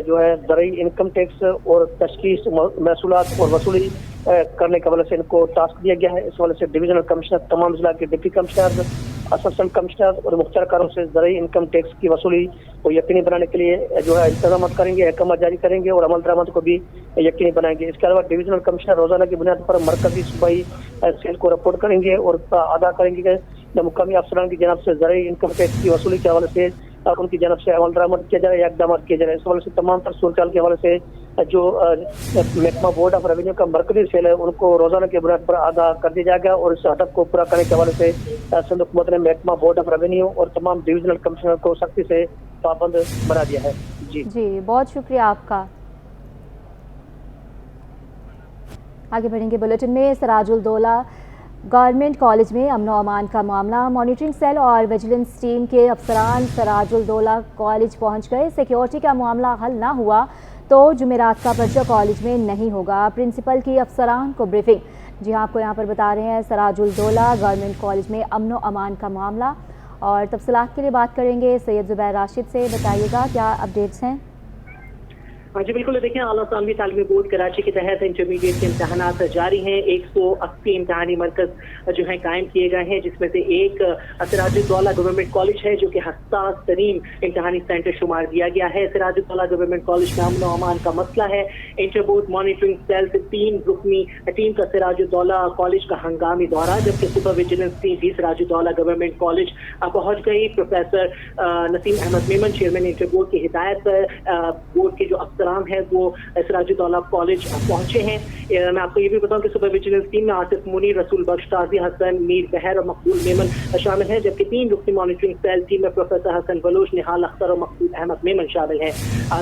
جو ہے زرعی انکم ٹیکس اور تشخیص محصولات اور وصولی کرنے کے حوالے سے ان کو ٹاسک دیا گیا ہے۔ اس حوالے سے ڈویژنل کمشنر تمام ضلع کے ڈپٹی کمشنر، اسسٹنٹ کمشنر اور مختار کاروں سے زرعی انکم ٹیکس کی وصولی کو یقینی بنانے کے لیے جو ہے انتظامات کریں گے، احکامات جاری کریں گے اور عمل درآمد کو بھی یقینی بنائیں گے۔ اس کے علاوہ ڈویژنل کمشنر روزانہ کی بنیاد پر مرکزی صوبائی سیل کو رپورٹ کریں گے اور ادا کریں گے کہ مقامی افسران کی جانب سے زرعی انکم ٹیکس کی وصولی کے حوالے سے ان کی جانب سے عمل درآمد کیا جائے یا اقدامات کیے جائے۔ اس حوالے سے تمام تر صورتحال کے حوالے سے جو محکمہ بورڈ آف ریونیو کا مرکزی سیل ہے ان کو روزانہ کی بنیاد پر آگاہ کر دیا جائے گا اور اس ہدف کو پورا کرنے کے حوالے سے سندھ حکومت نے محکمہ بورڈ آف ریونیو اور تمام ڈویژنل کمشنر کو سختی سے پابند بنا دیا ہے۔ جی بہت شکریہ آپ کا۔ آگے بڑھیں گے بلیٹن میں۔ سراج الدولہ गवर्नमेंट कॉलेज में अमन व अमान का मामला, मॉनिटरिंग सेल और विजिलेंस टीम के अफसरान सराजुल दौला कॉलेज पहुंच गए। सिक्योरिटी का मामला हल ना हुआ तो जुमेरात का पर्चा कॉलेज में नहीं होगा। प्रिंसिपल की अफसरान को ब्रीफिंग। जी हाँ, आपको यहाँ पर बता रहे हैं सराजुल दौला गवर्नमेंट कॉलेज में अमन व अमान का मामला, और तफसीलात के लिए बात करेंगे सैयद ज़ुबैर राशिद से। बताइएगा क्या अपडेट्स हैं? जी बिल्कुल, देखिए आला सानवी तालीमी बोर्ड कराची के तहत इंटरमीडिएट के इम्तहानात जारी हैं। 180 इम्तहानी मरकज जो है कायम किए गए हैं, जिसमें से एक सिराजुल दौला गवर्नमेंट कॉलेज है जो कि हसास तरीन इम्तहानी सेंटर शुमार दिया गया है। सिराजुल दौला गवर्नमेंट कॉलेज में अमन व अमान का मसला है। इंटर बोर्ड मॉनिटरिंग सेल से 3 रुकनी टीम का सिराजुल दौला कॉलेज का हंगामी दौरा, जबकि सुपर विजिलेंस टीम भी सिराजुल दौला गवर्नमेंट कॉलेज पहुंच गई। Professor Naseem Ahmed Memon chairman inter board की हिदायत पर बोर्ड के जो अफसरान है वो सिराजुल दौला कॉलेज पहुंचे हैं। मैं आपको ये भी बताऊं कि सुपर विजिलेंस टीम में आसिफ मुनीर, रसूल बख्श, ताजी हसन, मीर बहर और मकबूल मेमन शामिल हैं, जबकि 3 रुकनी मॉनिटरिंग सेल टीम में प्रोफेसर हसन बलोच, निहाल अख्तर और मकबूल अहमद मेमन शामिल हैं।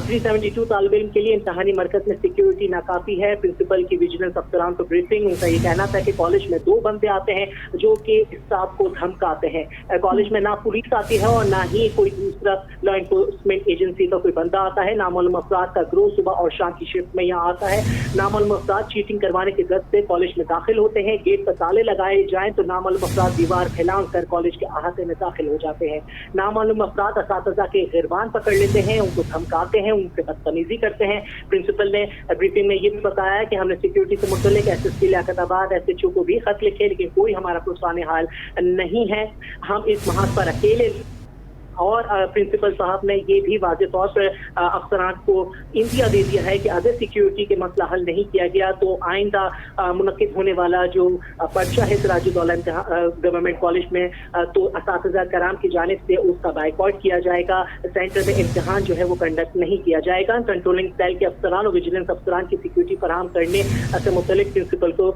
372 तालिब इल्म के लिए इम्तहानी मरकज में सिक्योरिटी नाकाफी है। प्रिंसिपल की विजिलेंस अफसरान को ब्रीफिंग। उनका ये कहना था कि कॉलेज में 2 बंदे आते हैं जो कि स्टाफ को धमकाते हैं। कॉलेज में ना पुलिस आती है और ना ही कोई दूसरा लॉ एनफोर्समेंट एजेंसी का कोई बंदा आता है। नामालूम अफराद का ग्रोह सुबह और शाम की शिफ्ट में यहाँ आता है। नामालूम अफराद चीटिंग करवाने के गद से कॉलेज में दाखिल होते हैं। गेट पर ताले लगाए जाएं तो नामालूम अफराद दीवार फैलाकर कर कॉलेज के अहाते में दाखिल हो जाते हैं। नामालूम अफराद असातिज़ा के गिरबान पकड़ लेते हैं, उनको धमकाते हैं, उनसे बदतमीजी करते हैं। प्रिंसिपल ने ब्रीफिंग में ये भी बताया कि हमने सिक्योरिटी से मुतल्लिक SSP लियाकताबाद SHO को भी खत लिखे, लेकिन कोई हमारा पुरसाने हाल नहीं है। हम इस महाज पर अकेले। और प्रिंसिपल साहब ने ये भी वाज़ेह तौर पर अफसरान को इंदिया दे दिया है कि अगर सिक्योरिटी के मसला हल नहीं किया गया तो आइंदा मुनक्किद होने वाला जो पर्चा है सिराजुल दौला गवर्नमेंट कॉलेज में तो असातिज़ा कराम की जानिब से उसका बाइकआउट किया जाएगा। सेंटर में इम्तिहान जो है वो कंडक्ट नहीं किया जाएगा। कंट्रोलिंग सेल के अफसरान और विजिलेंस अफसरान की सिक्योरिटी फराहम करने से मुतल्लिक प्रिंसिपल को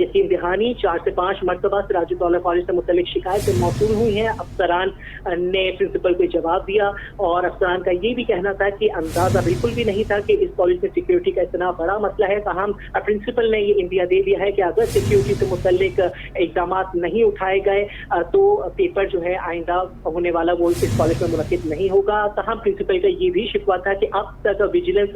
यकीन दहानी 4 से 5 मरतबा सिराजुल दौला कॉलेज से मुतल्लिक शिकायतें मौसूल हुई हैं। अफसरान ने प्रिंसिपल को जवाब दिया और अफसरान का ये भी कहना था कि अंदाजा बिल्कुल भी नहीं था कि इस कॉलेज में सिक्योरिटी का इतना बड़ा मसला है। ताहम प्रिंसिपल ने ये इंदिया दे दिया है कि अगर सिक्योरिटी से मुतल्लिक इकदाम नहीं उठाए गए तो पेपर जो है आइंदा होने वाला वो इस कॉलेज में मुनक्किद नहीं होगा। ताहम प्रिंसिपल का ये भी शिकवा था कि अब तक विजिलेंस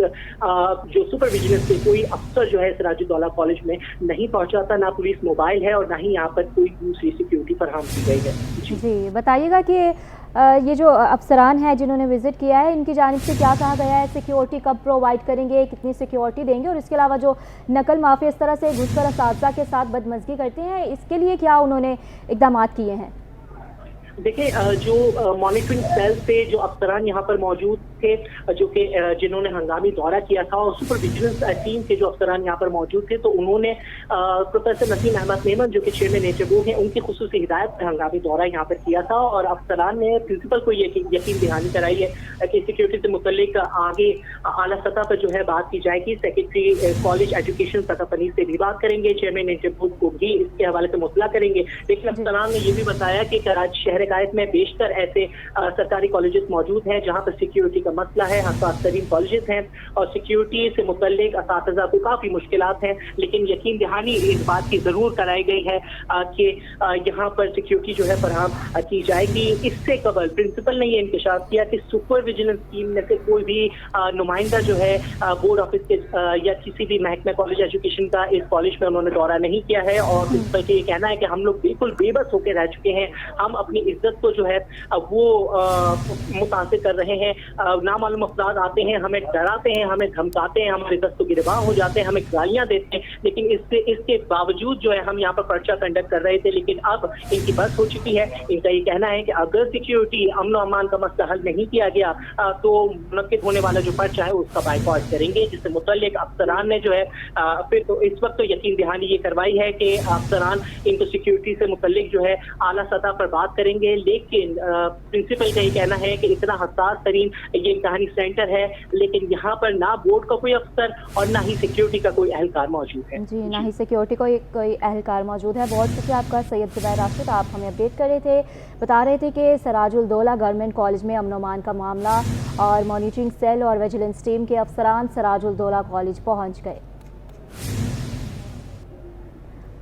जो सुपर विजिलेंस के कोई अफसर जो है सिराजुल दौला कॉलेज में नहीं पहुंचा था, ना पुलिस मोबाइल है और ना ही यहाँ पर कोई दूसरी सिक्योरिटी फराहम की गई है। जी बताइएगा कि ये जो अफसरान हैं जिन्होंने विज़िट किया है, इनकी जानिब से क्या कहा गया है? सिक्योरिटी कब प्रोवाइड करेंगे, कितनी सिक्योरिटी देंगे, और इसके अलावा जो नकल माफिया इस तरह से घुसकर असातिज़ा के साथ बदमज़गी करते हैं, इसके लिए क्या उन्होंने इक़दाम किए हैं? देखिए, जो मॉनिटरिंग सेल से जो अफसरान यहाँ पर मौजूद थे, जो कि जिन्होंने हंगामी दौरा किया था, और सुपर विजिलेंस टीम के जो अफसरान यहाँ पर मौजूद थे, तो उन्होंने प्रोफेसर नसीम अहमद मेमन जो कि चेयरमैन इंटर बोर्ड हैं, उनकी खुसूसी हिदायत पर हंगामी दौरा यहाँ पर किया था। और अफसरान ने प्रिंसिपल को यकीन दहानी कराई है कि सिक्योरिटी से मुतल्लिक आगे आला सतह पर जो है बात की जाएगी। सेक्रेटरी कॉलेज एजुकेशन सतह से भी बात करेंगे, चेयरमैन इंटर बोर्ड को भी इसके हवाले से मुतला करेंगे। लेकिन अफसरान ने ये भी बताया कि कराची शहर कायद में बेशतर ऐसे सरकारी कॉलेजेस मौजूद हैं जहां पर सिक्योरिटी का मसला है, हसास तरीन कॉलेजेस हैं और सिक्योरिटी से मुतल्लिक असातिज़ा को काफ़ी मुश्किलात हैं। लेकिन यकीन दहानी इस बात की ज़रूर कराई गई है कि यहाँ पर सिक्योरिटी जो है फराहम की जाएगी। इससे कबल प्रिंसिपल ने ये इंकशाफ किया कि सुपर विजिलेंस टीम में से कोई भी नुमाइंदा जो है बोर्ड ऑफिस के या किसी भी महकमे कॉलेज एजुकेशन का इस कॉलेज में उन्होंने दौरा नहीं किया है। और प्रिंसिपल का ये कहना है कि हम लोग बिल्कुल बेबस होकर रह चुके हैं, हम अपनी इज्जत को जो है वो मुतासिर कर रहे हैं। नामालूम अफराद आते हैं, हमें डराते हैं, हमें धमकाते हैं, हमारे दस्तों गिरबान हो जाते हैं, हमें गालियां देते हैं, लेकिन इसके बावजूद जो है हम यहाँ पर पर्चा कंडक्ट कर रहे थे। लेकिन अब इनकी बस हो चुकी है। इनका ये कहना है कि अगर सिक्योरिटी अमन व अमान का मसला हल नहीं किया गया तो मुनक्किद होने वाला जो पर्चा है उसका बाइकआउट करेंगे, जिससे मुतल्लिक अफसरान ने जो है फिर तो इस वक्त तो यकीन दहानी ये करवाई है कि अफसरान इनको सिक्योरिटी से मुतल्लिक जो है आला सतह पर बात करेंगे। लेकिन प्रिंसिपल का ये कहना है कि इतना हसास तरीन ये इम्तहानी सेंटर है, लेकिन यहाँ पर ना बोर्ड का कोई अफसर और ना ही सिक्योरिटी का कोई अहलकार मौजूद है। जी, ना ही सिक्योरिटी का कोई अहलकार मौजूद है। बहुत शुक्रिया आपका सैयद ज़ुबैर राशिद, आप हमें अपडेट कर रहे थे, बता रहे थे कि सिराजुल दौला गवर्नमेंट कॉलेज में अमन व अमान का मामला और मॉनिटरिंग सेल और विजिलेंस टीम के अफसरान सिराजुल दौला कॉलेज पहुँच गए।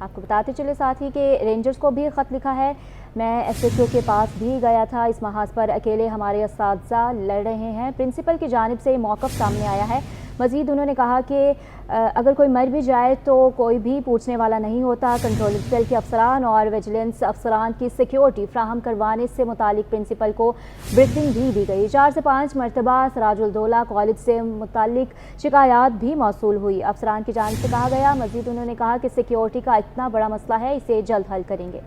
आपको बताते चले साथ ही कि रेंजर्स को भी ख़त लिखा है, मैं SHO के पास भी गया था, इस महाज पर अकेले हमारे असातिज़ा लड़ रहे हैं, प्रिंसिपल की जानिब से मौक़िफ़ सामने आया है। मज़ीद उन्होंने कहा कि अगर कोई मर भी जाए तो कोई भी पूछने वाला नहीं होता। कंट्रोलिंग सेल के अफसरान और विजिलेंस अफसरान की सिक्योरिटी फ्राहम करवाने से मुतालिक प्रिंसिपल को ब्रीफिंग भी दी गई। 4 से 5 मरतबा सराजुल दौला कॉलेज से मुतालिक शिकायत भी मौसूल हुई, अफसरान की जानिब से कहा गया। मज़ीद उन्होंने कहा कि सिक्योरिटी का इतना बड़ा मसला है, इसे जल्द हल करेंगे।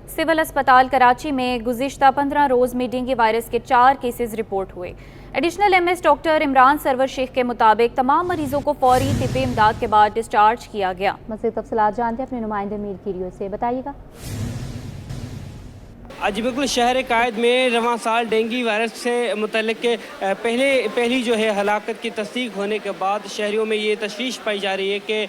सिविल अस्पताल कराची में गुज़िश्ता 15 रोज़ में डेंगू वायरस के 4 केसेस रिपोर्ट हुए। Additional MS doctor Imran Sarwar Sheikh के मुताबिक तमाम मरीजों को फौरी तिब्बी इमदाद के बाद डिस्चार्ज किया गया। मज़ीद तफसीलात जानते हैं अपने नुमाइंदे मीर कीरियो से, बताइएगा। जी बिल्कुल, शहर कायद में रवां साल डेंगू वायरस से मुतल्लिक पहली जो है हलाकत की तस्दीक होने के बाद शहरियों में ये तशवीश पाई जा रही है कि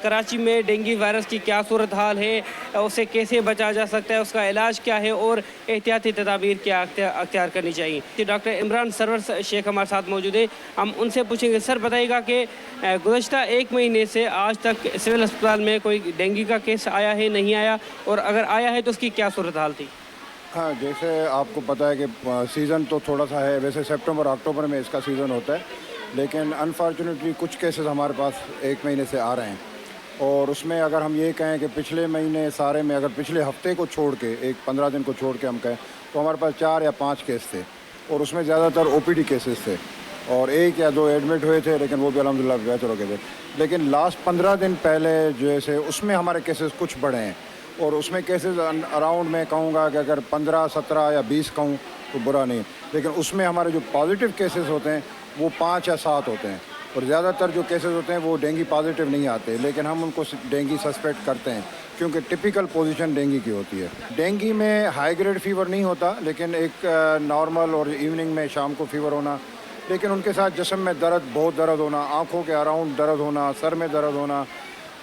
कराची में डेंगू वायरस की क्या सूरत हाल है, उसे कैसे बचा जा सकता है, उसका इलाज क्या है और एहतियाती तदाबीर क्या अख्तियार करनी चाहिए। डॉक्टर इमरान सरवर शेख हमारे साथ मौजूद है, हम उनसे पूछेंगे। सर बताइएगा कि गुज़श्ता 1 महीने से आज तक सिविल अस्पताल में कोई डेंगू का केस आया है, नहीं आया, और अगर आया है तो उसकी क्या सूरत हाल थी? हाँ, जैसे आपको पता है कि सीज़न तो थोड़ा सा है, वैसे सितंबर अक्टूबर में इसका सीज़न होता है, लेकिन अनफॉर्चुनेटली कुछ केसेस हमारे पास 1 महीने से आ रहे हैं। और उसमें अगर हम ये कहें कि पिछले महीने सारे में, अगर पिछले हफ्ते को छोड़ के, एक 15 दिन को छोड़ के हम कहें, तो हमारे पास 4 या 5 केस थे, और उसमें ज़्यादातर OPD केसेस थे, और 1 या 2 एडमिट हुए थे, लेकिन वो भी अल्हम्दुलिल्लाह बेहतर हो गए थे। लेकिन लास्ट 15 दिन पहले जैसे उसमें हमारे केसेस कुछ बढ़े हैं, और उसमें केसेस अराउंड मैं कहूँगा कि अगर 15, 17 या 20 कहूँ तो बुरा नहीं, लेकिन उसमें हमारे जो पॉजिटिव केसेस होते हैं वो 5 या 7 होते हैं, और ज़्यादातर जो केसेस होते हैं वो डेंगू पॉजिटिव नहीं आते, लेकिन हम उनको डेंगू सस्पेक्ट करते हैं क्योंकि टिपिकल पोजीशन डेंगू की होती है। डेंगू में हाई ग्रेड फीवर नहीं होता, लेकिन एक नॉर्मल और इवनिंग में शाम को फीवर होना, लेकिन उनके साथ जिस्म में दर्द, बहुत दर्द होना, आँखों के अराउंड दर्द होना, सर में दर्द होना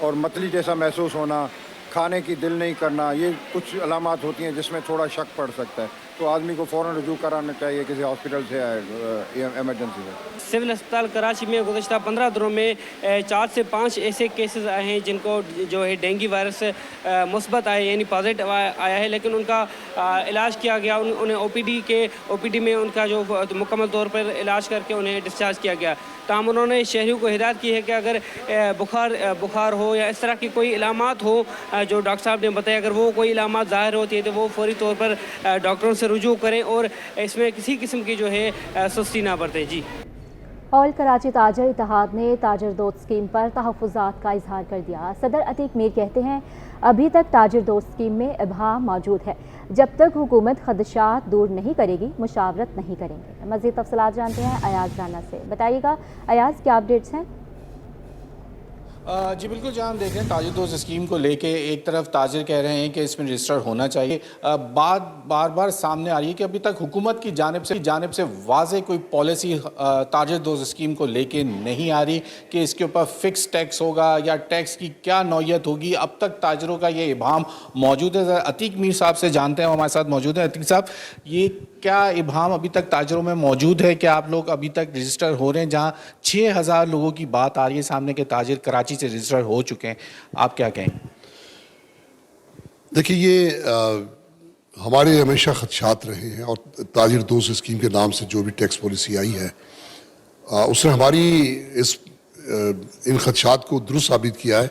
और मतली जैसा महसूस होना, खाने की दिल नहीं करना, ये कुछ अलामात होती हैं जिसमें थोड़ा शक पड़ सकता है, तो आदमी को फ़ौरन रुजू कराना चाहिए किसी हॉस्पिटल से या इमरजेंसी से। सिविल अस्पताल कराची में गुज़श्ता 15 दिनों में 4 से 5 ऐसे केसेस आए हैं जिनको जो है डेंगू वायरस मुस्बत आए, यानी पॉजिटिव आया है, लेकिन उनका इलाज किया गया, उन्हें OPD में उनका जो मुकम्मल तौर पर इलाज करके उन्हें डिस्चार्ज किया गया। तमाम उन्होंने शहरियों को हिदायत की है कि अगर बुखार हो या इस तरह की कोई इलामात हो जो डॉक्टर साहब ने बताया, अगर वो कोई इलामात ज़ाहिर होती है तो वो फौरी तौर पर डॉक्टरों से रुजू करें और इसमें किसी किस्म की जो है सुस्ती ना बरतें। जी। ऑल कराची ताजर इत्तेहाद ने ताजर दोस्त स्कीम पर तहफ़्फ़ुज़ात का इजहार कर दिया। सदर अतीक मीर कहते हैं अभी तक ताजर दोस्त स्कीम में इबहाम मौजूद है, जब तक हुकूमत खदशात दूर नहीं करेगी मुशावरत नहीं करेंगे। मज़ीद तफसीलात जानते हैं अयाज राना से, बताइएगा अयाज क्या अपडेट्स हैं? जी बिल्कुल जान, देखें ताजर दोस्त स्कीम को लेके एक तरफ ताजर कह रहे हैं कि इसमें रजिस्टर होना चाहिए, बात बार बार सामने आ रही है कि अभी तक हुकूमत की जानिब से वाज़े कोई पॉलिसी ताजर दोस्त स्कीम को लेके नहीं आ रही कि इसके ऊपर फ़िक्स टैक्स होगा या टैक्स की क्या नौयत होगी। अब तक ताजरों का ये इबाम मौजूद है। अतीक मीर साहब से जानते हैं, हमारे साथ मौजूद हैं। अतीक साहब, ये क्या इबाम अभी तक ताजरों में मौजूद है? क्या आप लोग अभी तक रजिस्टर हो रहे हैं? जहाँ 6000 लोगों की बात आ रही है सामने के ताजिर कराची से रजिस्टर हो चुके हैं, आप क्या कहें? देखिए, ये हमारे हमेशा खदशात रहे हैं, और ताजिर दोस्त स्कीम के नाम से जो भी टैक्स पॉलिसी आई है उसने हमारी इन खदशात को दुरुस्त साबित किया है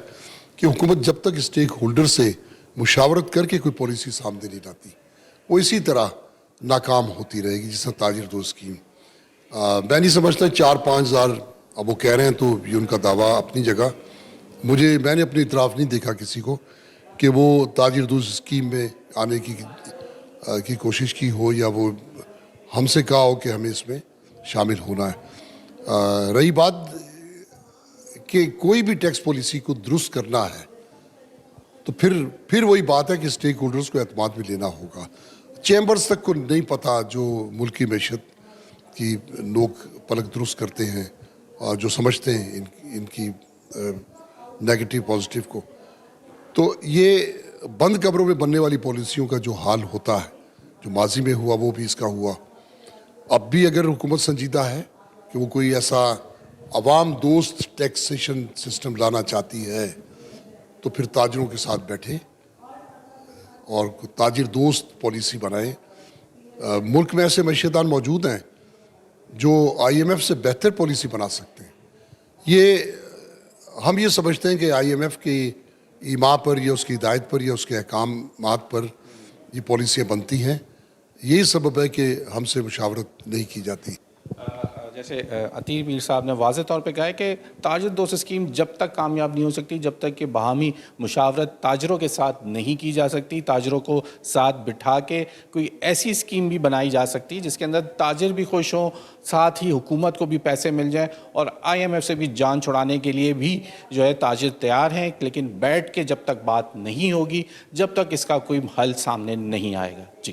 कि हुकूमत जब तक स्टेक होल्डर से मुशावरत करके कोई पॉलिसी सामने नहीं लाती, वो इसी तरह नाकाम होती रहेगी, जिस तरह ताजिर दोस्त स्कीम। मैं नहीं समझता 4-5 हज़ार अब वो कह रहे हैं, तो ये उनका दावा अपनी जगह। मैंने अपनी इतराफ़ नहीं देखा किसी को कि वो ताजिर दोस्त स्कीम में आने की कोशिश की हो, या वो हमसे कहा हो कि हमें इसमें शामिल होना है। रही बात कि कोई भी टैक्स पॉलिसी को दुरुस्त करना है, तो फिर वही बात है कि स्टेक होल्डर्स को एतमाद में लेना होगा। चैम्बर्स तक को नहीं पता जो मुल्क की मैशत की लोग पलक दुरुस्त करते हैं और जो समझते हैं इनकी नेगेटिव पॉजिटिव को, तो ये बंद कब्रों में बनने वाली पॉलिसियों का जो हाल होता है, जो माजी में हुआ वो भी इसका हुआ। अब भी अगर हुकूमत संजीदा है कि वो कोई ऐसा अवाम दोस्त टैक्सेशन सिस्टम लाना चाहती है, تو پھر تاجروں کے ساتھ بیٹھیں اور تاجر دوست پالیسی بنائیں. ملک میں ایسے معیشتدان موجود ہیں جو IMF سے بہتر پالیسی بنا سکتے ہیں. ہم یہ سمجھتے ہیں کہ IMF کی ایما پر یا اس کی ہدایت پر یا اس کے احکامات پر یہ پالیسیاں بنتی ہیں. یہی سبب ہے کہ ہم سے مشاورت نہیں کی جاتی. جیسے عطیر پیر صاحب نے واضح طور پہ کہا ہے کہ تاجر دوست اسکیم جب تک کامیاب نہیں ہو سکتی جب تک کہ باہمی مشاورت تاجروں کے ساتھ نہیں کی جا سکتی. تاجروں کو ساتھ بٹھا کے کوئی ایسی اسکیم بھی بنائی جا سکتی جس کے اندر تاجر بھی خوش ہوں, ساتھ ہی حکومت کو بھی پیسے مل جائیں, اور IMF سے بھی جان چھڑانے کے لیے بھی جو ہے تاجر تیار ہیں. لیکن بیٹھ کے جب تک بات نہیں ہوگی جب تک اس کا کوئی حل سامنے نہیں آئے گا. جی.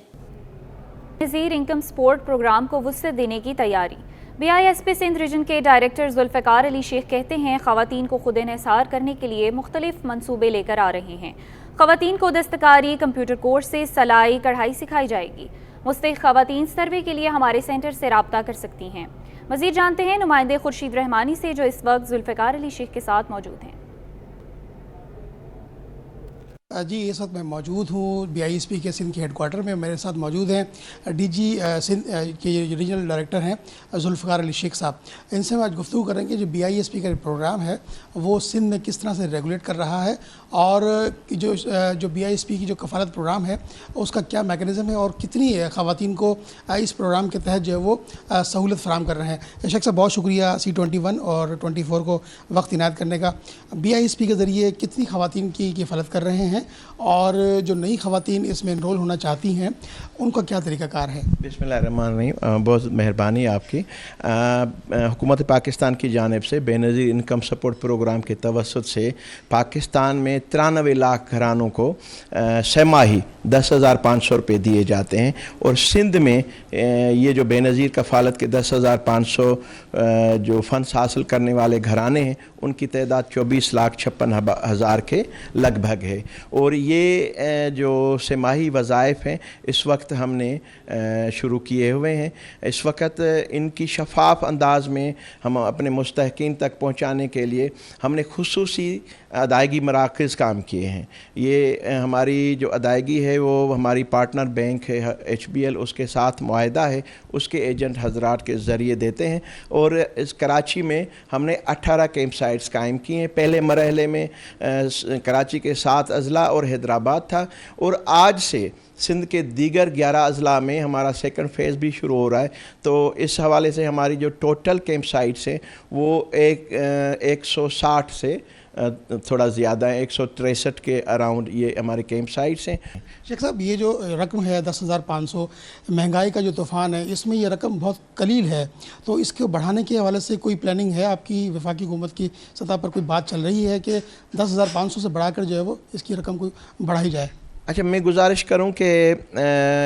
وزیر انکم سپورٹ پروگرام کو وسعت دینے کی تیاری. BISP سندھ ریجن کے ڈائریکٹر ذوالفقار علی شیخ کہتے ہیں خواتین کو خود انحصار کرنے کے لیے مختلف منصوبے لے کر آ رہے ہیں. خواتین کو دستکاری, کمپیوٹر کورس سے سلائی کڑھائی سکھائی جائے گی. مستحق خواتین سروے کے لیے ہمارے سینٹر سے رابطہ کر سکتی ہیں. مزید جانتے ہیں نمائندے خورشید رحمانی سے جو اس وقت ذوالفقار علی شیخ کے ساتھ موجود ہیں. جی اس وقت میں موجود ہوں BISP کے سندھ کے ہیڈ کوارٹر میں. میرے ساتھ موجود ہیں DG سندھ کے ریجنل ڈائریکٹر ہیں ذوالفقار علی شیخ صاحب. ان سے ہم آج گفتگو کریں گے جو BISP کا پروگرام ہے وہ سندھ میں کس طرح سے ریگولیٹ کر رہا ہے اور جو BISP کی جو کفالت پروگرام ہے اس کا کیا میکانزم ہے اور کتنی خواتین کو اس پروگرام کے تحت جو ہے وہ سہولت فراہم کر رہے ہیں. شیخ صاحب بہت شکریہ C21 اور 24 کو وقت عنایت کرنے کا. BISP کے ذریعے کتنی خواتین کی کفالت کر رہے ہیں اور جو نئی خواتین اس میں انرول ہونا چاہتی ہیں ان کا کیا طریقہ کار ہے؟ بسم اللہ الرحمن الرحیم. بہت مہربانی آپ کی. حکومت پاکستان کی جانب سے بے نظیر انکم سپورٹ پروگرام کے توسط سے پاکستان میں 93 لاکھ گھرانوں کو سہ ماہی 10,500 روپے دیے جاتے ہیں, اور سندھ میں یہ جو بے نظیر کفالت کے 10,500 جو فنڈز حاصل کرنے والے گھرانے ہیں ان کی تعداد 24,56,000 کے لگ بھگ ہے. اور یہ جو سہ ماہی وظائف ہیں اس وقت ہم نے شروع کیے ہوئے ہیں. اس وقت ان کی شفاف انداز میں ہم اپنے مستحقین تک پہنچانے کے لیے ہم نے خصوصی ادائیگی مراکز کام کیے ہیں. یہ ہماری جو ادائیگی ہے وہ ہماری پارٹنر بینک ہے HBL, اس کے ساتھ معاہدہ ہے, اس کے ایجنٹ حضرات کے ذریعے دیتے ہیں. اور اس کراچی میں ہم نے 18 کیمپ سائٹس قائم کیے ہیں. پہلے مرحلے میں کراچی کے 7 اضلاع اور حیدرآباد تھا, اور آج سے سندھ کے دیگر 11 اضلاع میں ہمارا سیکنڈ فیز بھی شروع ہو رہا ہے. تو اس حوالے سے ہماری جو ٹوٹل کیمپ سائٹس ہیں وہ 160 سے تھوڑا زیادہ ہے, 163 کے اراؤنڈ یہ ہمارے کیمپ سائٹس ہیں. شیخ صاحب یہ جو رقم ہے 10,500 مہنگائی کا جو طوفان ہے اس میں یہ رقم بہت قلیل ہے, تو اس کو بڑھانے کے حوالے سے کوئی پلاننگ ہے آپ کی وفاقی حکومت کی سطح پر؟ کوئی بات چل رہی ہے کہ 10,500 سے بڑھا کر جو ہے وہ اس کی رقم کو بڑھائی جائے؟ اچھا, میں گزارش کروں کہ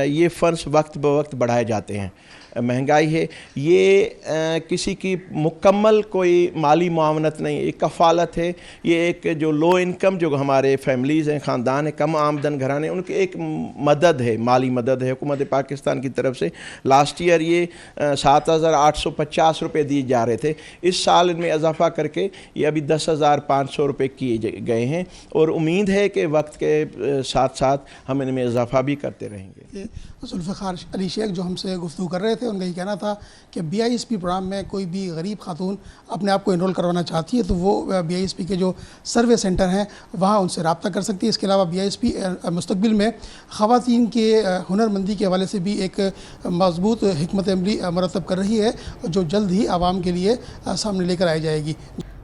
یہ فنڈز وقت بوقت بڑھائے جاتے ہیں. مہنگائی ہے, یہ کسی کی مکمل کوئی مالی معاونت نہیں, ایک کفالت ہے. یہ ایک جو لو انکم جو ہمارے فیملیز ہیں, خاندان ہیں, کم آمدن گھرانے, ان کی ایک مدد ہے, مالی مدد ہے حکومت پاکستان کی طرف سے. لاسٹ ایئر یہ 7,850 روپے دیے جا رہے تھے. اس سال ان میں اضافہ کر کے یہ ابھی 10,500 روپے کیے گئے ہیں, اور امید ہے کہ وقت کے ساتھ ساتھ ہم ان میں اضافہ بھی کرتے رہیں گے. ذوالفقار علی شیخ جو ہم سے گفتگو کر رہے تھے ان کا یہ کہنا تھا کہ BISP پروگرام میں کوئی بھی غریب خاتون اپنے آپ کو انرول کروانا چاہتی ہے تو وہ BISP کے جو سروے سینٹر ہیں وہاں ان سے رابطہ کر سکتی ہے. اس کے علاوہ BISP مستقبل میں خواتین کے ہنر مندی کے حوالے سے بھی ایک مضبوط حکمت عملی مرتب کر رہی ہے جو جلد ہی عوام کے لیے سامنے لے کر آئی جائے گی.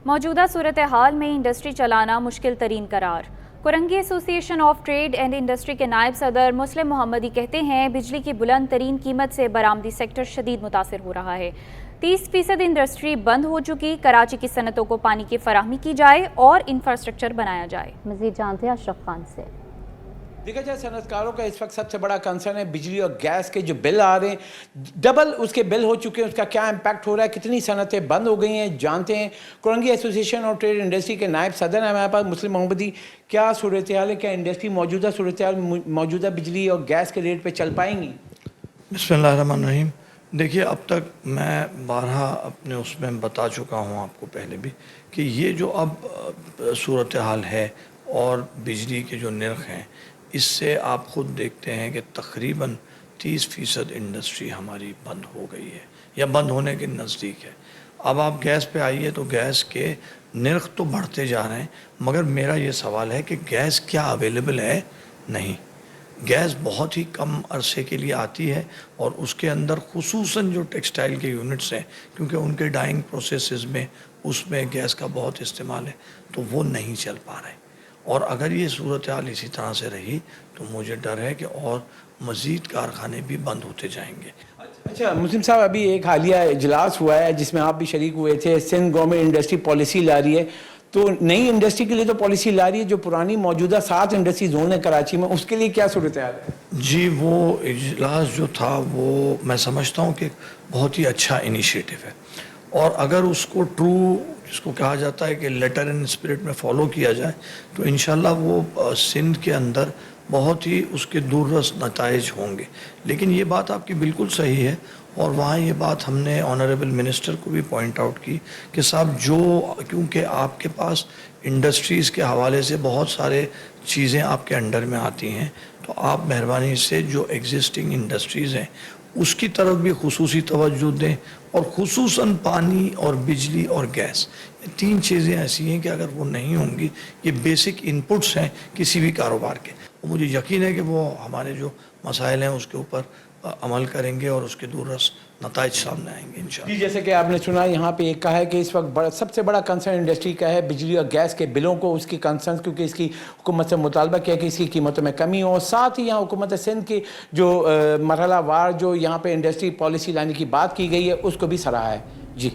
موجودہ صورتحال میں انڈسٹری چلانا مشکل ترین قرار. کرنگی ایسوسی ایشن آف ٹریڈ اینڈ انڈسٹری کے نائب صدر مسلم محمدی کہتے ہیں بجلی کی بلند ترین قیمت سے برآمدی سیکٹر شدید متاثر ہو رہا ہے. 30% انڈسٹری بند ہو چکی. کراچی کی صنعتوں کو پانی کی فراہمی کی جائے اور انفراسٹرکچر بنایا جائے. مزید جانتے ہیں اشرف خان سے. دیکھا جائے صنعت کاروں کا اس وقت سب سے بڑا کنسرن ہے بجلی اور گیس کے جو بل آ رہے ہیں, ڈبل اس کے بل ہو چکے ہیں. اس کا کیا امپیکٹ ہو رہا ہے, کتنی صنعتیں بند ہو گئی ہیں, جانتے ہیں. کرنگی ایسوسی ایشن اور ٹریڈ انڈسٹری کے نائب صدر ہیں ہمارے پاس مسلم محمدی. کیا صورتحال ہے, کیا انڈسٹری موجودہ صورتحال موجودہ بجلی اور گیس کے ریٹ پہ چل پائیں گی؟ بسم اللہ الرحمن الرحیم. دیکھیے اب تک میں بارہا اپنے اس میں بتا چکا ہوں آپ کو پہلے بھی کہ یہ جو اب صورتحال ہے اور بجلی کے جو نرخ ہیں، اس سے آپ خود دیکھتے ہیں کہ تقریباً 30% انڈسٹری ہماری بند ہو گئی ہے یا بند ہونے کے نزدیک ہے۔ اب آپ گیس پہ آئیے تو گیس کے نرخ تو بڑھتے جا رہے ہیں، مگر میرا یہ سوال ہے کہ گیس کیا اویلیبل ہے؟ نہیں، گیس بہت ہی کم عرصے کے لیے آتی ہے، اور اس کے اندر خصوصاً جو ٹیکسٹائل کے یونٹس ہیں، کیونکہ ان کے ڈائنگ پروسیسز میں اس میں گیس کا بہت استعمال ہے، تو وہ نہیں چل پا رہے۔ اور اگر یہ صورتحال اسی طرح سے رہی تو مجھے ڈر ہے کہ اور مزید کارخانے بھی بند ہوتے جائیں گے۔ اچھا مسلم صاحب، ابھی ایک حالیہ اجلاس ہوا ہے جس میں آپ بھی شریک ہوئے تھے، سندھ گورنمنٹ انڈسٹری پالیسی لا رہی ہے، تو نئی انڈسٹری کے لیے تو پالیسی لا رہی ہے، جو پرانی موجودہ 7 انڈسٹری زون ہے کراچی میں، اس کے لیے کیا صورتحال ہے؟ جی، وہ اجلاس جو تھا وہ میں سمجھتا ہوں کہ بہت ہی اچھا انیشیٹو ہے، اور اگر اس کو ٹرو، جس کو کہا جاتا ہے کہ لیٹر اینڈ اسپرٹ میں فالو کیا جائے، تو انشاءاللہ وہ سندھ کے اندر بہت ہی اس کے دور رس نتائج ہوں گے۔ لیکن یہ بات آپ کی بالکل صحیح ہے، اور وہاں یہ بات ہم نے آنریبل منسٹر کو بھی پوائنٹ آؤٹ کی کہ صاحب کیونکہ آپ کے پاس انڈسٹریز کے حوالے سے بہت سارے چیزیں آپ کے انڈر میں آتی ہیں، تو آپ مہربانی سے جو ایگزسٹنگ انڈسٹریز ہیں اس کی طرف بھی خصوصی توجہ دیں، اور خصوصاً پانی اور بجلی اور گیس، یہ 3 چیزیں ایسی ہیں کہ اگر وہ نہیں ہوں گی، یہ بیسک انپٹس ہیں کسی بھی کاروبار کے، مجھے یقین ہے کہ وہ ہمارے جو مسائل ہیں اس کے اوپر عمل کریں گے اور اس کے دورس نتائج سامنے آئیں گے انشاءاللہ۔ جی، جیسے کہ آپ نے سنا یہاں پہ ایک کہا ہے کہ اس وقت سب سے بڑا کنسرن انڈسٹری کا ہے بجلی اور گیس کے بلوں کو، اس کی کنسرن، کیونکہ اس کی حکومت سے مطالبہ کیا کہ اس کی قیمتوں میں کمی ہو، ساتھ ہی یہاں حکومت سندھ کی جو مرحلہ وار جو یہاں پہ انڈسٹری پالیسی لانے کی بات کی گئی ہے اس کو بھی سراہا ہے۔